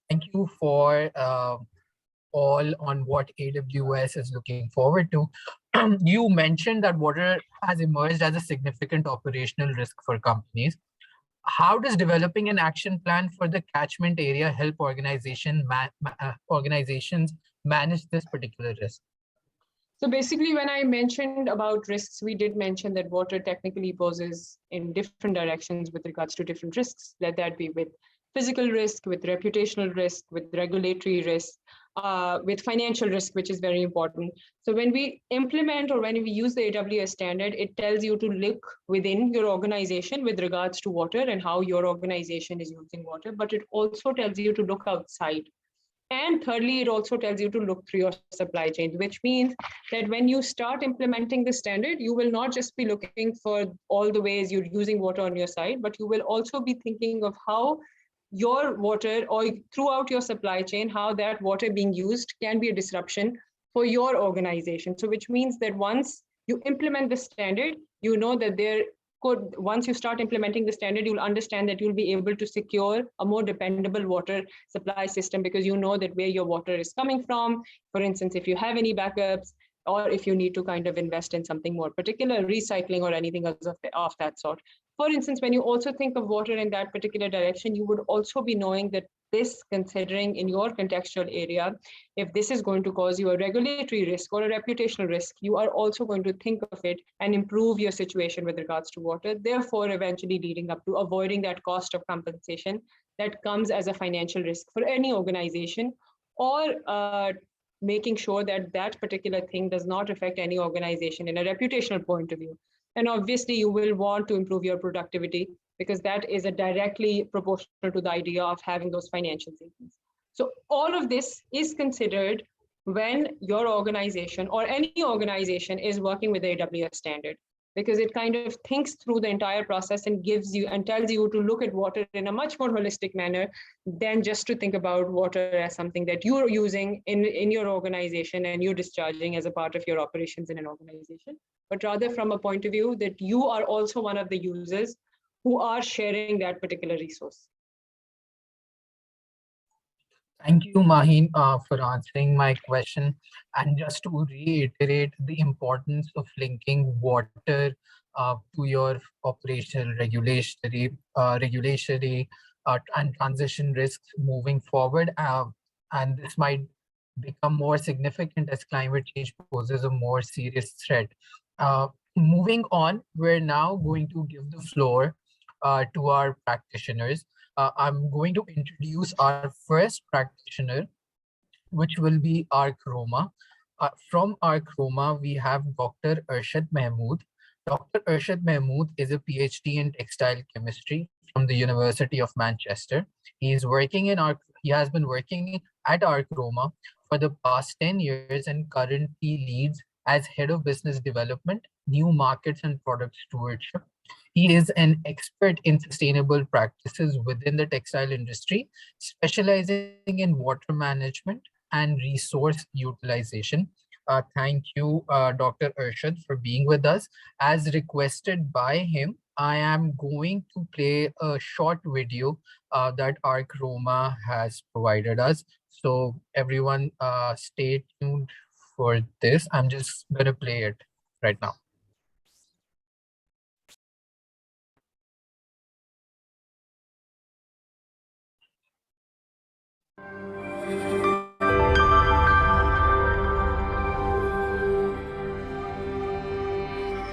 Thank you for all on what AWS is looking forward to. You mentioned that water has emerged as a significant operational risk for companies. How does developing an action plan for the catchment area help organizations manage this particular risk? So basically, when I mentioned about risks, we did mention that water technically poses in different directions with regards to different risks, let that be with physical risk, with reputational risk, with regulatory risk, with financial risk, which is very important. So when we implement or when we use the AWS standard, it tells you to look within your organization with regards to water and how your organization is using water, but it also tells you to look outside. And thirdly, it also tells you to look through your supply chain, which means that when you start implementing the standard, you will not just be looking for all the ways you're using water on your side, but you will also be thinking of how your water or throughout your supply chain, how that water being used can be a disruption for your organization. So which means that once you implement the standard, you know that once you start implementing the standard, you'll understand that you'll be able to secure a more dependable water supply system, because you know that where your water is coming from. For instance, if you have any backups, or if you need to kind of invest in something more particular, recycling or anything else of that sort. For instance, when you also think of water in that particular direction, you would also be knowing that this, considering in your contextual area, if this is going to cause you a regulatory risk or a reputational risk, you are also going to think of it and improve your situation with regards to water, therefore eventually leading up to avoiding that cost of compensation that comes as a financial risk for any organization, or making sure that that particular thing does not affect any organization in a reputational point of view. And obviously you will want to improve your productivity, because that is a directly proportional to the idea of having those financial savings. So all of this is considered when your organization or any organization is working with the AWS standard, because it kind of thinks through the entire process and gives you and tells you to look at water in a much more holistic manner than just to think about water as something that you're using in your organization and you're discharging as a part of your operations in an organization, but rather from a point of view that you are also one of the users who are sharing that particular resource. Thank you, Maheen, for answering my question. And just to reiterate the importance of linking water to your operational regulatory and transition risks moving forward. And this might become more significant as climate change poses a more serious threat. Moving on, we're now going to give the floor to our practitioners. I'm going to introduce our first practitioner, which will be ARC Roma. From ARC Roma, we have Dr. Arshad Mahmood. Dr. Arshad Mahmood is a PhD in textile chemistry from the University of Manchester. He has been working at Archroma for the past 10 years and currently leads as head of business development, new markets and product stewardship. He is an expert in sustainable practices within the textile industry, specializing in water management and resource utilization. Thank you, Dr. Arshad, for being with us. As requested by him, I am going to play a short video that Archroma has provided us. So everyone stay tuned for this. I'm just going to play it right now.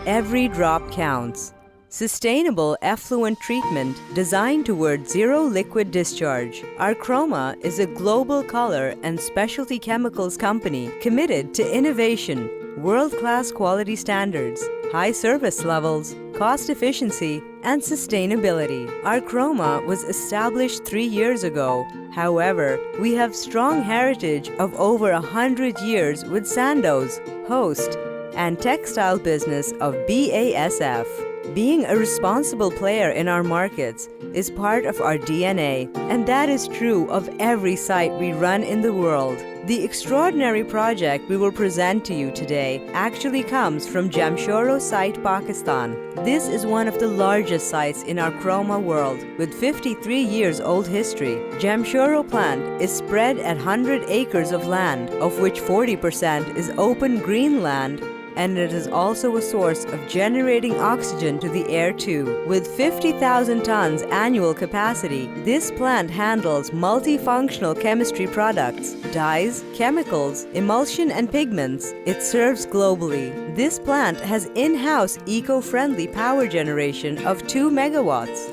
Every drop counts. Sustainable effluent treatment designed toward zero liquid discharge. Archroma is a global color and specialty chemicals company committed to innovation, world-class quality standards, high service levels, cost efficiency, and sustainability. Archroma was established 3 years ago. However, we have strong heritage of over 100 years with Sandoz, Host, and textile business of BASF. Being a responsible player in our markets is part of our DNA, and that is true of every site we run in the world. The extraordinary project we will present to you today actually comes from Jamshoro site, Pakistan. This is one of the largest sites in our Archroma world with 53 years old history. Jamshoro plant is spread at 100 acres of land, of which 40% is open green land, and it is also a source of generating oxygen to the air too. With 50,000 tons annual capacity, this plant handles multifunctional chemistry products, dyes, chemicals, emulsion and pigments. It serves globally. This plant has in-house eco-friendly power generation of 2 megawatts.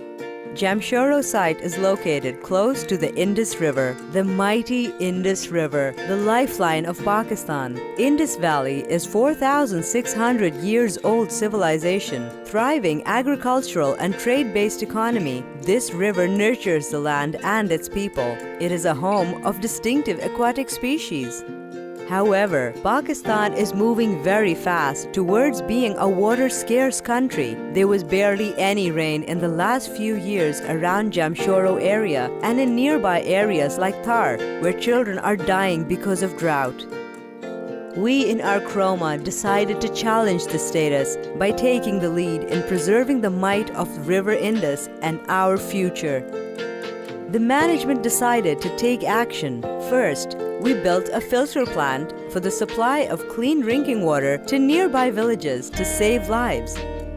Jamshoro site is located close to the Indus River, the mighty Indus River, the lifeline of Pakistan. Indus Valley is 4,600 years old civilization, thriving agricultural and trade-based economy. This river nurtures the land and its people. It is a home of distinctive aquatic species. However, Pakistan is moving very fast towards being a water-scarce country. There was barely any rain in the last few years around Jamshoro area and in nearby areas like Thar, where children are dying because of drought. We in Archroma decided to challenge the status by taking the lead in preserving the might of the River Indus and our future. The management decided to take action. First, we built a filter plant for the supply of clean drinking water to nearby villages to save lives.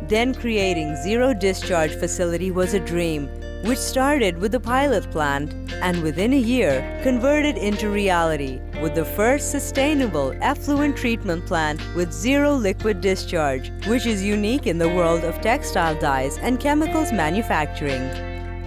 Then creating zero discharge facility was a dream, which started with the pilot plant and within a year converted into reality with the first sustainable effluent treatment plant with zero liquid discharge, which is unique in the world of textile dyes and chemicals manufacturing.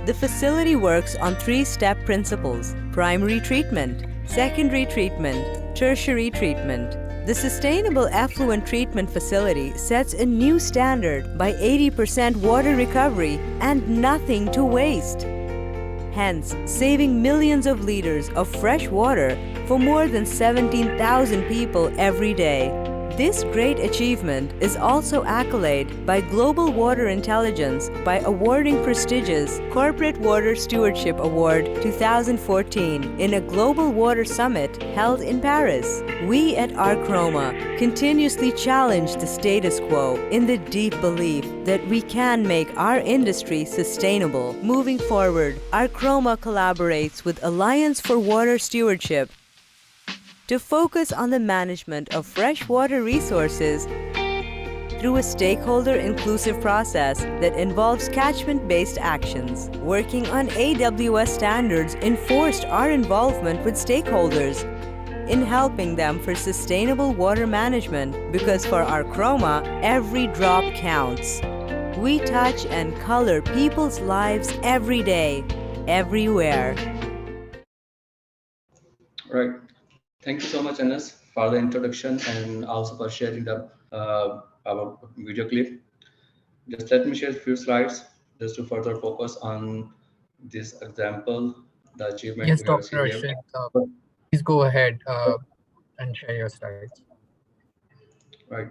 The facility works on 3-step principles: primary treatment, secondary treatment, tertiary treatment. The sustainable effluent treatment facility sets a new standard by 80% water recovery and nothing to waste. Hence, saving millions of liters of fresh water for more than 17,000 people every day. This great achievement is also accoladed by Global Water Intelligence by awarding prestigious Corporate Water Stewardship Award 2014 in a Global Water Summit held in Paris. We at Archroma continuously challenge the status quo in the deep belief that we can make our industry sustainable. Moving forward, Archroma collaborates with Alliance for Water Stewardship to focus on the management of freshwater resources through a stakeholder-inclusive process that involves catchment-based actions. Working on AWS standards enforced our involvement with stakeholders in helping them for sustainable water management, because for Archroma, every drop counts. We touch and color people's lives every day, everywhere. Right. Thank you so much, Anas, for the introduction and also for sharing the our video clip. Just let me share a few slides just to further focus on this example, the achievement Yes, we have Dr. seen here. Arshit, please go ahead and share your slides. Right.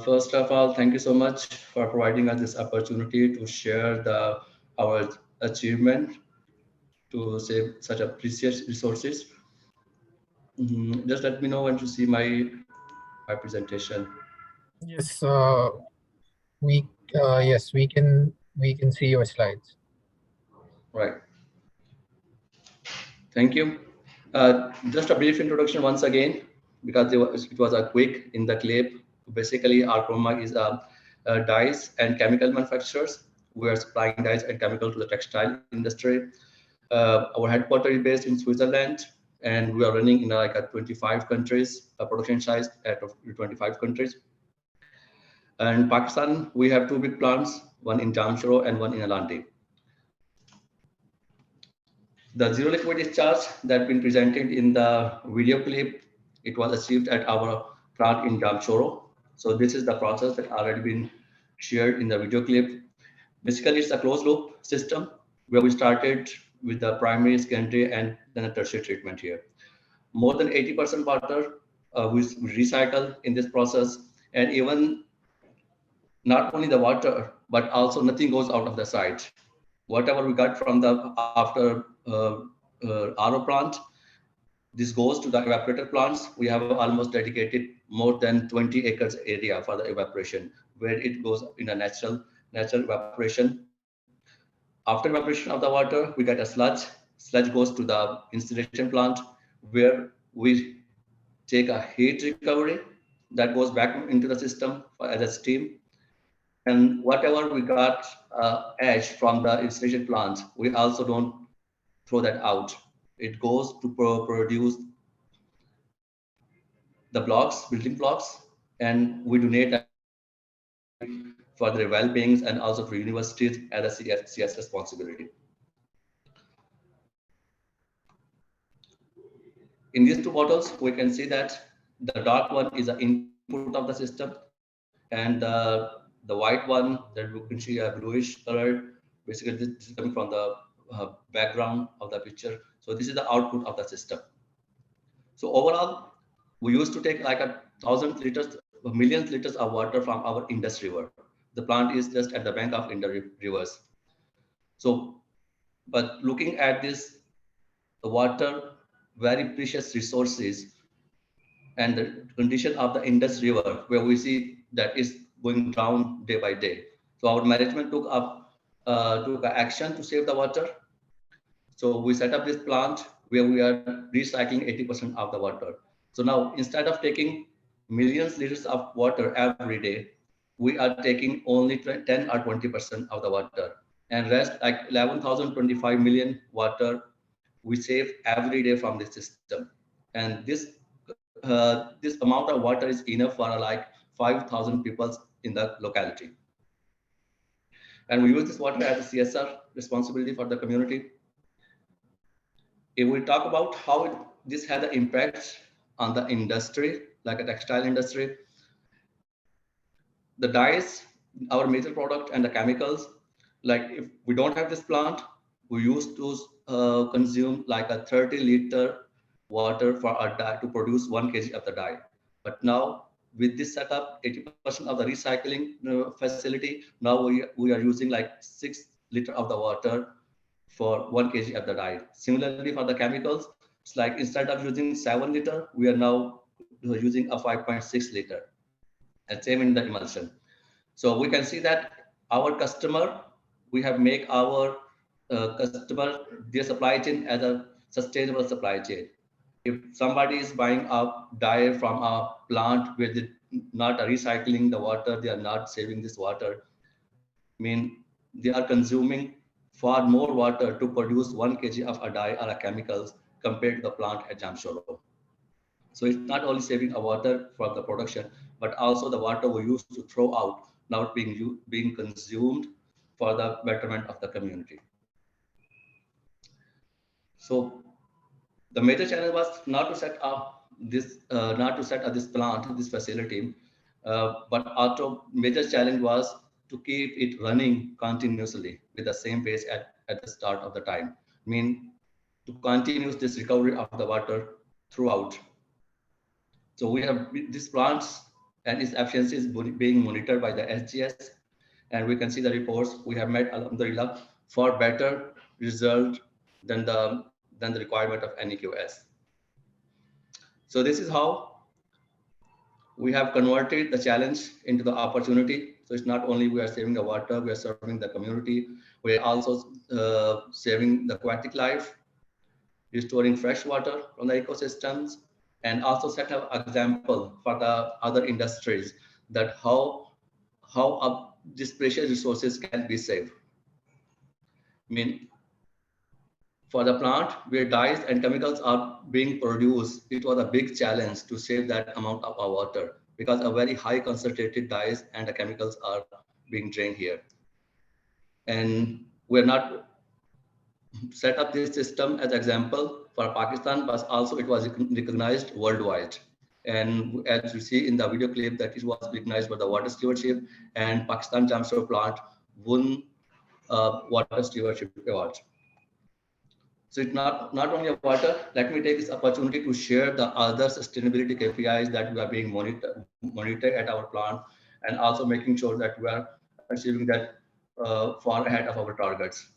First of all, thank you so much for providing us this opportunity to share our achievement to save such a precious resources. Just let me know when to see my presentation. Yes, yes, we can see your slides. Right. Thank you. Just a brief introduction once again, because it was a quick in the clip. Basically, Archroma is a dyes and chemical manufacturers. We are supplying dyes and chemical to the textile industry. Our headquarters is based in Switzerland, and we are running in like 25 countries, a production size at 25 countries. And Pakistan, we have two big plants, one in Jamshoro and one in Alanti. The zero liquid discharge that been presented in the video clip, it was achieved at our plant in Jamshoro. So this is the process that already been shared in the video clip. Basically, it's a closed loop system where we started with the primary, secondary, and then a tertiary treatment here. More than 80% water we recycle in this process, and even not only the water, but also nothing goes out of the site. Whatever we got from the after RO plant, this goes to the evaporator plants. We have almost dedicated more than 20 acres area for the evaporation, where it goes in a natural evaporation. After evaporation of the water, we get a sludge. Sludge goes to the incineration plant, where we take a heat recovery that goes back into the system as a steam. And whatever we got ash from the incineration plant, we also don't throw that out. It goes to produce the blocks, building blocks, and we donate that for their well-being and also for universities as a CS responsibility. In these two bottles, we can see that the dark one is the input of the system, and the white one that we can see a bluish color. Basically, this is coming from the background of the picture. So this is the output of the system. So overall, we used to take like 1,000 liters, million liters of water from our Indus River. The plant is just at the bank of Indus rivers. So, but looking at this, the water, very precious resources, and the condition of the Indus River, where we see that is going down day by day. So our management took action to save the water. So we set up this plant where we are recycling 80% of the water. So now instead of taking millions liters of water every day, we are taking only 10 or 20% of the water, and rest like 11,025 million water we save every day from the system. And this amount of water is enough for like 5,000 people in the locality. And we use this water as a CSR responsibility for the community. If we talk about how this had an impact on the industry, like a textile industry, the dyes, our major product, and the chemicals, like if we don't have this plant, we used to consume like a 30-liter water for our dye to produce 1 kg of the dye. But now with this setup, 80% of the recycling facility, now we are using like 6 liters of the water for 1 kg of the dye. Similarly for the chemicals, it's like instead of using 7 liter, we are now using a 5.6 liter. And same in the emulsion. So we can see that our customer, we have make our customer, their supply chain as a sustainable supply chain. If somebody is buying a dye from a plant where they not recycling the water, they are not saving this water, I mean, they are consuming far more water to produce 1 kg of a dye or a chemicals compared to the plant at Jamshoro. So it's not only saving a water from the production, but also the water we used to throw out now being consumed for the betterment of the community. So the major challenge was not to set up this plant, this facility, but also major challenge was to keep it running continuously with the same pace at the start of the time. I mean, to continue this recovery of the water throughout. So we have these plants and its efficiency is being monitored by the SGS, and we can see the reports we have made, alhamdulillah, for better result than the requirement of NEQS. So this is how we have converted the challenge into the opportunity. So it's not only we are saving the water, we are serving the community, we are also saving the aquatic life, restoring fresh water from the ecosystems, and also set an example for the other industries that how these precious resources can be saved. I mean, for the plant where dyes and chemicals are being produced, it was a big challenge to save that amount of our water because a very high concentrated dyes and the chemicals are being drained here. And we're not set up this system as example for Pakistan, but also it was recognized worldwide. And as you see in the video clip that it was recognized by the water stewardship, and Pakistan Jamshedpur plant won water stewardship award. So it's not only a water. Let me take this opportunity to share the other sustainability KPIs that we are being monitored at our plant, and also making sure that we are achieving that far ahead of our targets.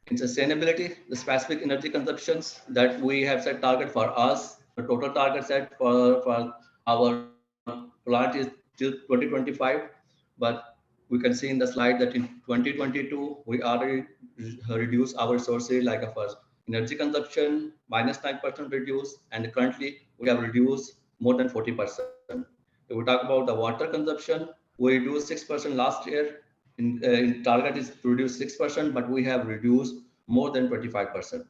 In sustainability, the specific energy consumptions that we have set target for us, the total target set for our plant is till 2025, but we can see in the slide that in 2022, we already reduced our sources like a first energy consumption, -9% reduced, and currently we have reduced more than 40%. If we talk about the water consumption, we reduced 6% last year. In target is to reduce 6%, but we have reduced more than 25%.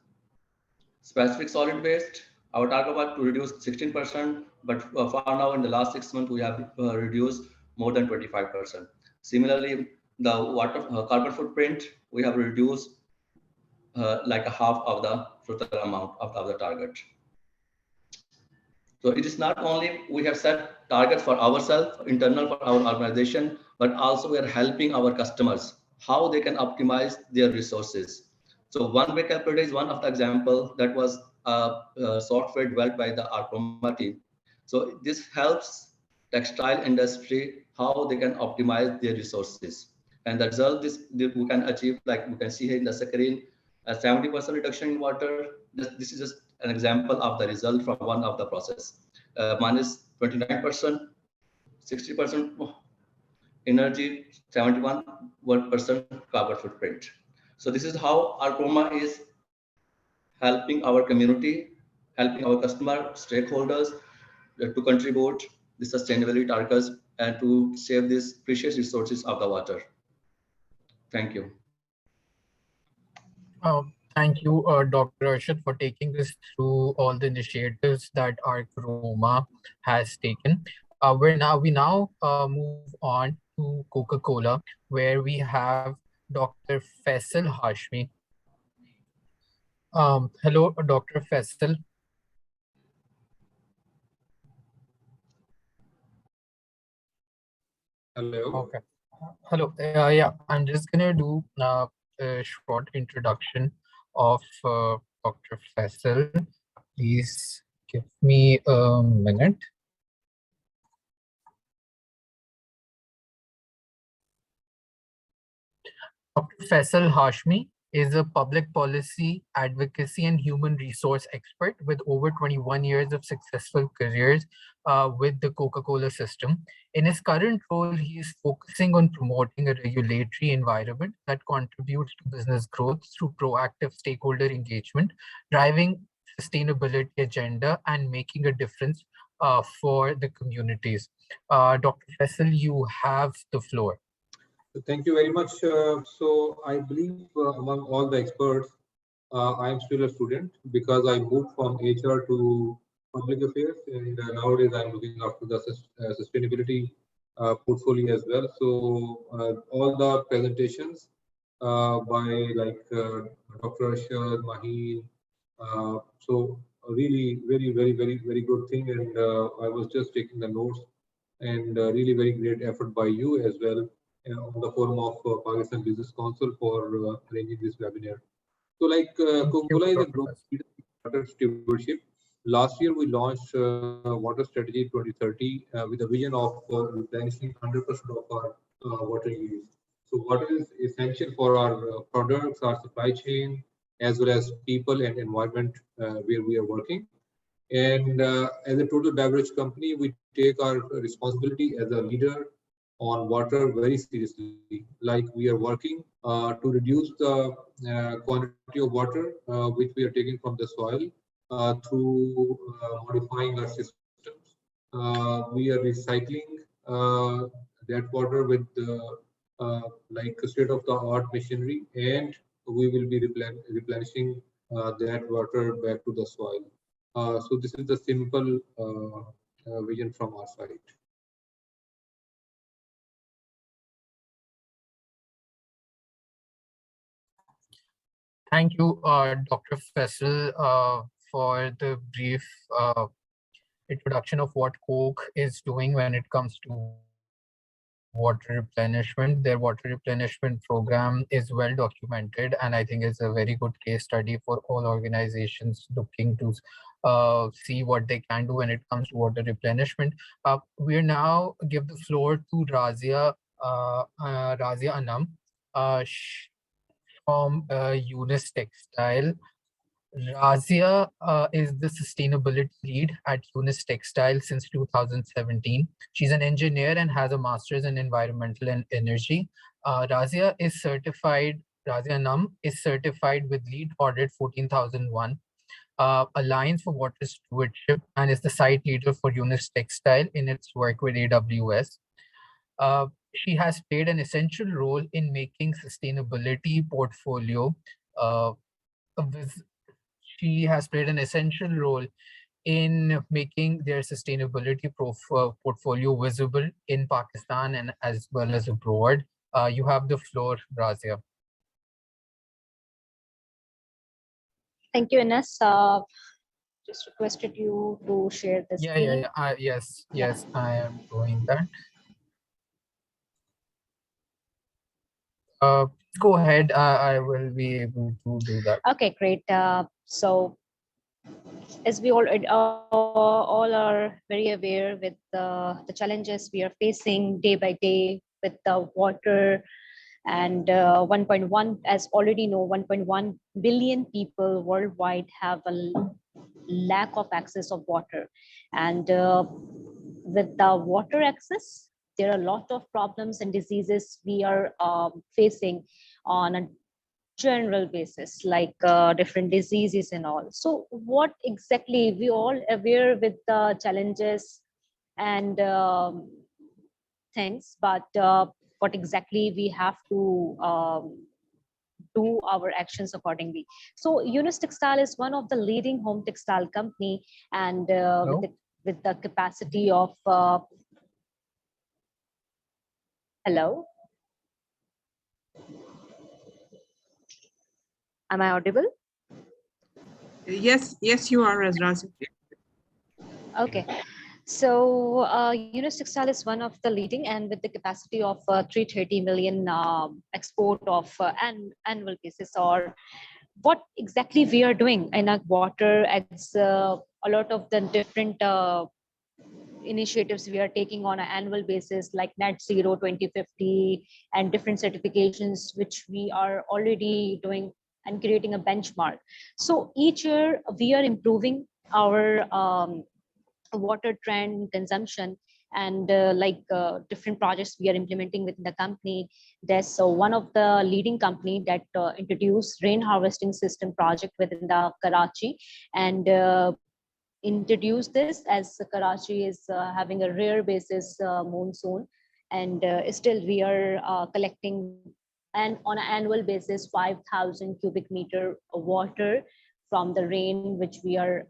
Specific solid waste, our target was to reduce 16%, but for now in the last 6 months, we have reduced more than 25%. Similarly, the water carbon footprint, we have reduced like a half of the total amount of the target. So it is not only we have set targets for ourselves, internal for our organization, but also we are helping our customers, how they can optimize their resources. So One Way Calculator is one of the example that was software developed by the Archroma team. So this helps textile industry, how they can optimize their resources. And the result is we can achieve, like we can see here in the screen, a 70% reduction in water. This is just an example of the result from one of the process. Minus 29%, 60% energy, 71% carbon footprint. So this is how Archroma is helping our community, helping our customer stakeholders to contribute the sustainability targets and to save these precious resources of the water. Thank you. Thank you, Dr. Arshad, for taking us through all the initiatives that Archroma has taken. We now move on to Coca-Cola, where we have Dr. Faisal Hashmi. Hello, Dr. Faisal. Hello. Okay. Hello. Yeah, I'm just gonna do a short introduction of Dr. Faisal. Please give me a minute. Dr. Faisal Hashmi is a public policy, advocacy, and human resource expert with over 21 years of successful careers with the Coca-Cola system. In his current role, he is focusing on promoting a regulatory environment that contributes to business growth through proactive stakeholder engagement, driving sustainability agenda, and making a difference for the communities. Dr. Faisal, you have the floor. Thank you very much. So I believe among all the experts, I am still a student because I moved from HR to public affairs, and nowadays I'm looking after the sustainability portfolio as well. So all the presentations by like Dr. Arshad, Maheen, so really very good thing, and I was just taking the notes, and really very great effort by you as well on the forum of Pakistan Business Council for arranging this webinar. So like Coca-Cola is a group leader in water stewardship. Last year we launched Water Strategy 2030 with a vision of replenishing 100% of our water use. So water is essential for our products, our supply chain, as well as people and environment where we are working. And as a total beverage company, we take our responsibility as a leader on water very seriously. Like we are working to reduce the quantity of water which we are taking from the soil through modifying our systems. We are recycling that water with like state-of-the-art machinery, and we will be replenishing that water back to the soil. So this is the simple vision from our side. Thank you, Dr. Faisal, for the brief introduction of what Coke is doing when it comes to water replenishment. Their water replenishment program is well documented, and I think it's a very good case study for all organizations looking to see what they can do when it comes to water replenishment. We'll now give the floor to Razia Anam from Unis Textile. Razia is the sustainability lead at Unis Textile since 2017. She's an engineer and has a master's in environmental and energy. Razia Anam is certified with LEED Audit 14001, Alliance for Water Stewardship, and is the site leader for Unis Textile in its work with AWS. She has played an essential role in making sustainability portfolio She has played an essential role in making their sustainability portfolio visible in Pakistan and as well as abroad. You have the floor, Razia. Thank you, Ines. Just requested you to share this. Yes, I am doing that. Go ahead. I will be able to do that. Okay, great. So, as we all are very aware with the challenges we are facing day by day with the water, and 1.1, as already know, 1.1 billion people worldwide have a lack of access of water, and with the water access, there are a lot of problems and diseases we are facing on a general basis, like different diseases and all. So what exactly, we all aware with the challenges and things, but what exactly we have to do our actions accordingly. So Unis Textile is one of the leading home textile company, and with the capacity of hello, am I audible? Yes, you are, Razia. Okay. So Unis Textile is one of the leading, and with the capacity of 330 million export of annual basis. Or what exactly we are doing in our water, as a lot of the different initiatives we are taking on an annual basis, like Net Zero 2050 and different certifications which we are already doing and creating a benchmark. So each year we are improving our water trend consumption, and different projects we are implementing within the company. There's one of the leading company that introduced rain harvesting system project within the Karachi, and introduce this as Karachi is having a rare basis monsoon, and still we are collecting, and on an annual basis 5,000 cubic meter of water from the rain which we are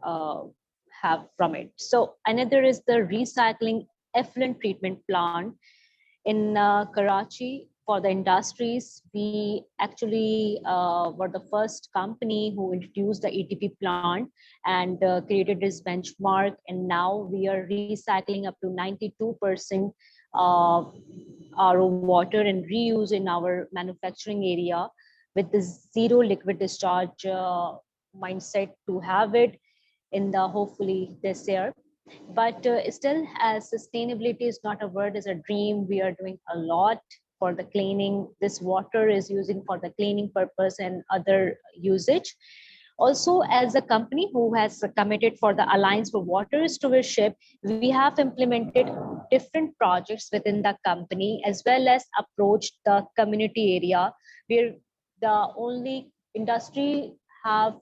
have from it. So another is the recycling effluent treatment plant in Karachi. for the industries, we actually were the first company who introduced the ETP plant and created this benchmark. And now we are recycling up to 92% RO water and reuse in our manufacturing area with the zero liquid discharge mindset to have it in the hopefully this year. But still, as sustainability is not a word, is a dream. We are doing a lot for the cleaning. This water is using for the cleaning purpose and other usage. Also, as a company who has committed for the Alliance for Water Stewardship, we have implemented different projects within the company, as well as approached the community area where the only industry have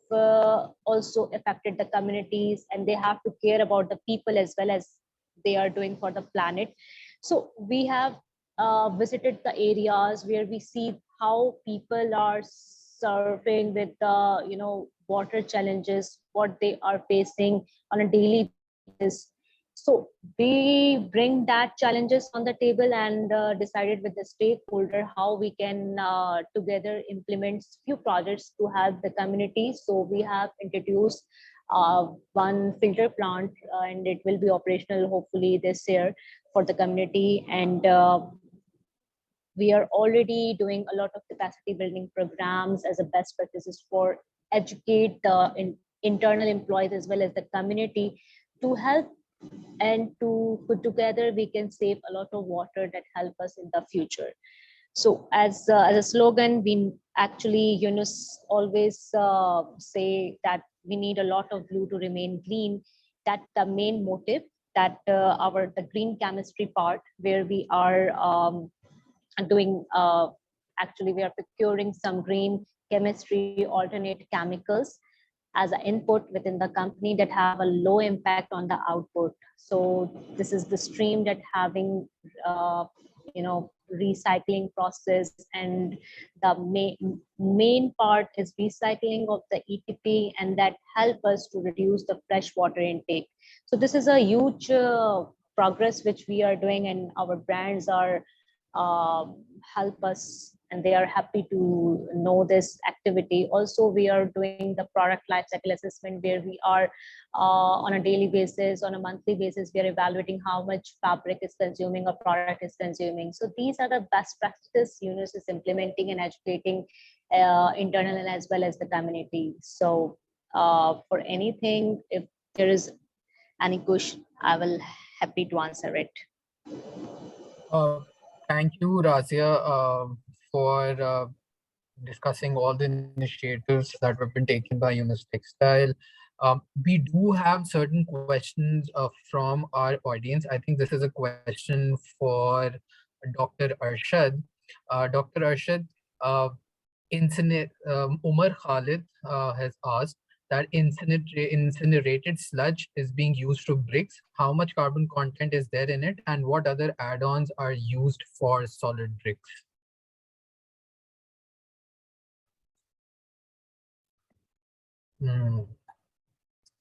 also affected the communities, and they have to care about the people as well as they are doing for the planet. So we have visited the areas where we see how people are surfing with the water challenges, what they are facing on a daily basis. So we bring that challenges on the table and decided with the stakeholder how we can together implement few projects to help the community. So we have introduced one filter plant and it will be operational hopefully this year for the community. And we are already doing a lot of capacity building programs as a best practices for educate the internal employees as well as the community to help and to put together we can save a lot of water that help us in the future. So as a slogan, we actually always say that we need a lot of blue to remain green. That the main motive that the green chemistry part where we are doing actually we are procuring some green chemistry alternate chemicals as an input within the company that have a low impact on the output. So this is the stream that having recycling process, and the main part is recycling of the ETP, and that help us to reduce the fresh water intake. So this is a huge progress which we are doing, and our brands are help us and they are happy to know this activity. Also, we are doing the product life cycle assessment where we are on a daily basis, on a monthly basis, we are evaluating how much fabric is consuming or product is consuming. So these are the best practices UNIS is implementing and educating internal and as well as the community. So for anything, if there is any question, I will happy to answer it. Thank you, Razia, for discussing all the initiatives that have been taken by UNIS Textile. We do have certain questions from our audience. I think this is a question for Dr. Arshad. Dr. Arshad, Umar Khalid has asked that incinerated sludge is being used to bricks. How much carbon content is there in it, and what other add-ons are used for solid bricks?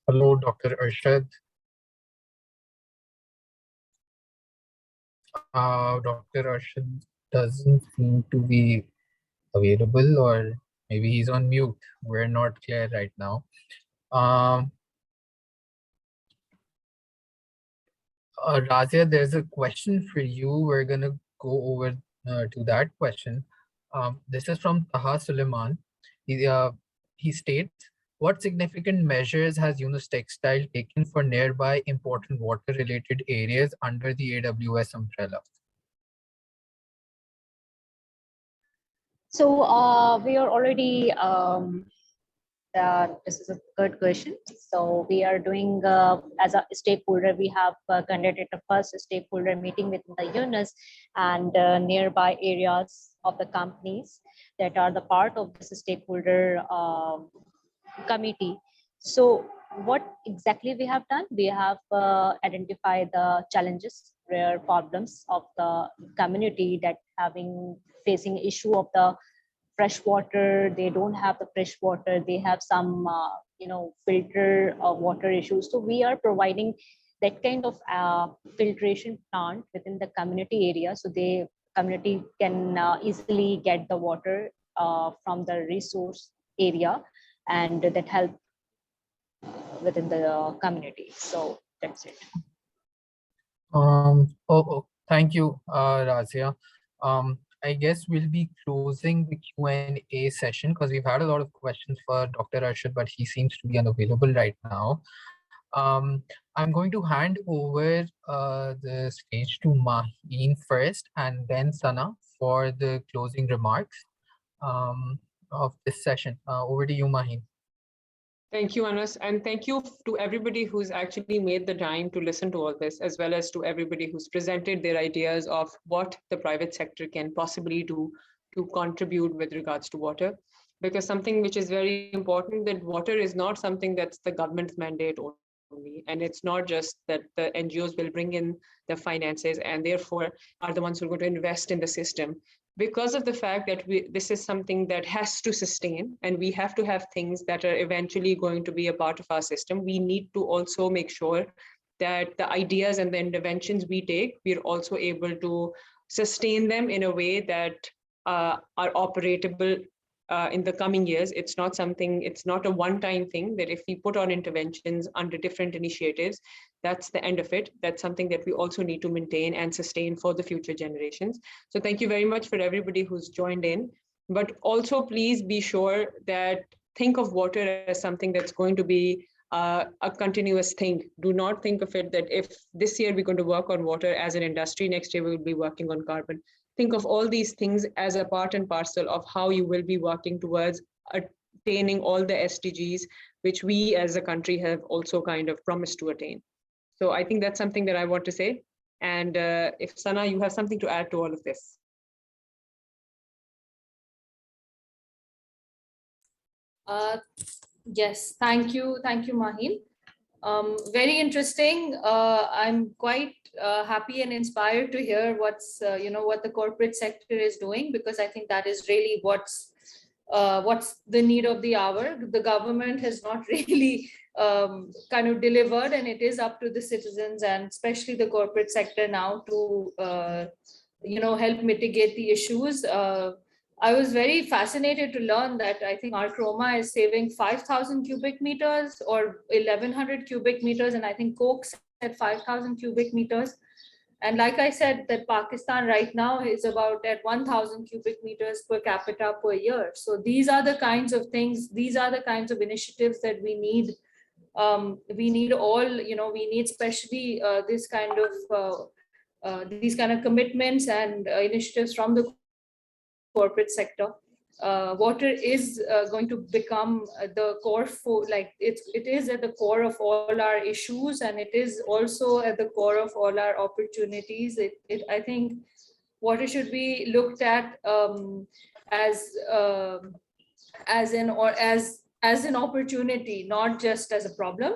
Hello, Dr. Arshad. Dr. Arshad doesn't seem to be available, or maybe he's on mute. We're not clear right now. Razia, there's a question for you. We're gonna go over to that question. This is from Taha Suleiman. He states, what significant measures has UNIS Textile taken for nearby important water-related areas under the AWS umbrella? So we are already, this is a good question. So we are doing, as a stakeholder, we have conducted the first stakeholder meeting within the UNIS and nearby areas of the companies that are the part of this stakeholder committee. So what exactly we have done? We have identified the challenges, rare problems of the community that facing issue of the fresh water. They don't have the fresh water. They have some, filter water issues. So we are providing that kind of filtration plant within the community area. So they community can easily get the water from the resource area, and that help within the community. So that's it. Thank you, Razia. I guess we'll be closing the Q&A session because we've had a lot of questions for Dr. Arshad, but he seems to be unavailable right now. I'm going to hand over the stage to Maheen first and then Sana for the closing remarks of this session. Over to you, Maheen. Thank you, Anas, and thank you to everybody who's actually made the time to listen to all this, as well as to everybody who's presented their ideas of what the private sector can possibly do to contribute with regards to water. Because something which is very important, that water is not something that's the government's mandate only, and it's not just that the NGOs will bring in the finances and therefore are the ones who are going to invest in the system. Because of the fact that this is something that has to sustain, and we have to have things that are eventually going to be a part of our system, we need to also make sure that the ideas and the interventions we take, we're also able to sustain them in a way that are operatable in the coming years. It's not a one-time thing that if we put on interventions under different initiatives, that's the end of it. That's something that we also need to maintain and sustain for the future generations. So thank you very much for everybody who's joined in. But also please be sure that think of water as something that's going to be a continuous thing. Do not think of it that if this year we're going to work on water as an industry, next year we'll be working on carbon. Think of all these things as a part and parcel of how you will be working towards attaining all the SDGs, which we as a country have also kind of promised to attain. So I think that's something that I want to say. And if Sana, you have something to add to all of this. Yes, thank you, Maheen. Very interesting. I'm quite happy and inspired to hear what's what the corporate sector is doing, because I think that is really what's the need of the hour. The government has not really kind of delivered, and it is up to the citizens and especially the corporate sector now to help mitigate the issues. I was very fascinated to learn that I think our Croma is saving 5,000 cubic meters or 1,100 cubic meters, and I think Coke said 5,000 cubic meters. And like I said, that Pakistan right now is about at 1,000 cubic meters per capita per year. So these are the kinds of things, these are the kinds of initiatives that we need. We need all, we need especially these kind of commitments and initiatives from the corporate sector. Water is going to become the core for, like it is at the core of all our issues, and it is also at the core of all our opportunities. I think water should be looked at as an opportunity, not just as a problem.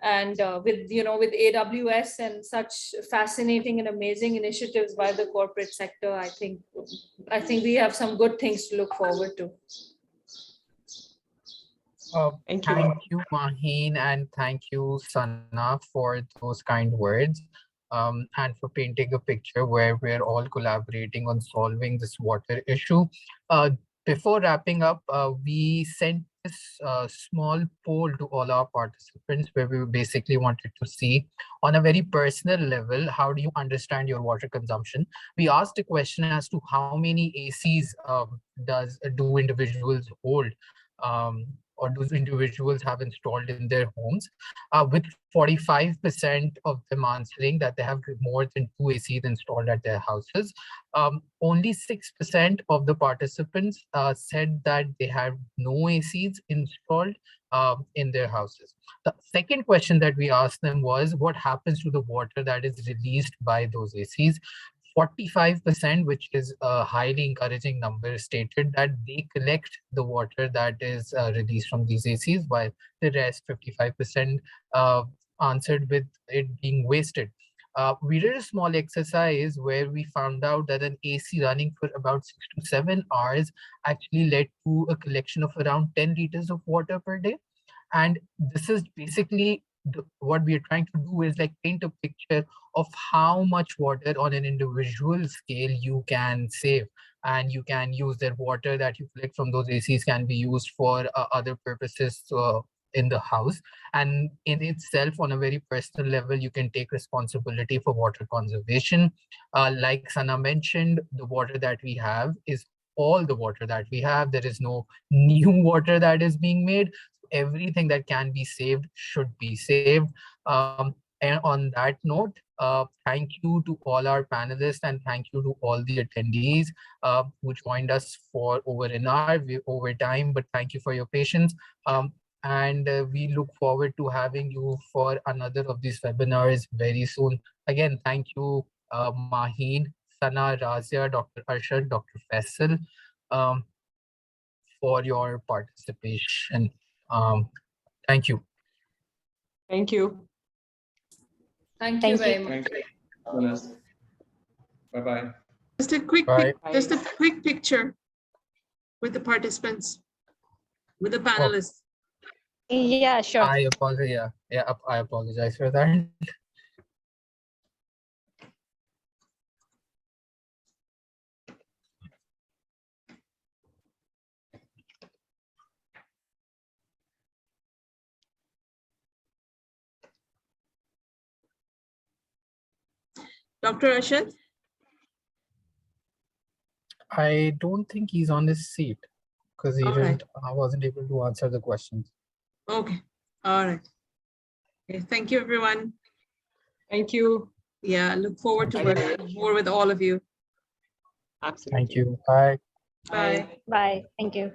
And with AWS and such fascinating and amazing initiatives by the corporate sector, I think we have some good things to look forward to. Thank you, Maheen, and thank you, Sana, for those kind words, and for painting a picture where we're all collaborating on solving this water issue. Before wrapping up, we sent this small poll to all our participants where we basically wanted to see on a very personal level, how do you understand your water consumption? We asked a question as to how many ACs do individuals hold, or those individuals have installed in their homes, with 45% of them answering that they have more than 2 ACs installed at their houses. Only 6% of the participants said that they have no ACs installed in their houses. The second question that we asked them was, what happens to the water that is released by those ACs? 45%, which is a highly encouraging number, stated that they collect the water that is released from these ACs, while the rest, 55%, answered with it being wasted. We did a small exercise where we found out that an AC running for about 6 to 7 hours actually led to a collection of around 10 liters of water per day. And this is basically what we are trying to do is like paint a picture of how much water on an individual scale you can save, and you can use that water that you collect from those ACs can be used for other purposes in the house. And in itself, on a very personal level, you can take responsibility for water conservation. Like Sana mentioned, the water that we have is all the water that we have. There is no new water that is being made. Everything that can be saved should be saved. And on that note, thank you to all our panelists, and thank you to all the attendees who joined us for over an hour, over time, but thank you for your patience. And we look forward to having you for another of these webinars very soon. Again, thank you, Maheen, Sana, Razia, Dr. Arshad, Dr. Faisal, for your participation. Thank you. Thank you. Thank you Thank very you. much. Thank you. Bye-bye. Just a quick, Bye. just a quick picture with the participants, with the panelists. Yeah, sure. I apologize. I apologize for that. Dr. Arshad? I don't think he's on his seat because he All right. I wasn't able to answer the questions. Okay, all right. Okay, thank you, everyone. Thank you. Yeah, look forward to Thank you. working more with all of you. Absolutely. Thank you. Bye. Bye. Bye. Thank you.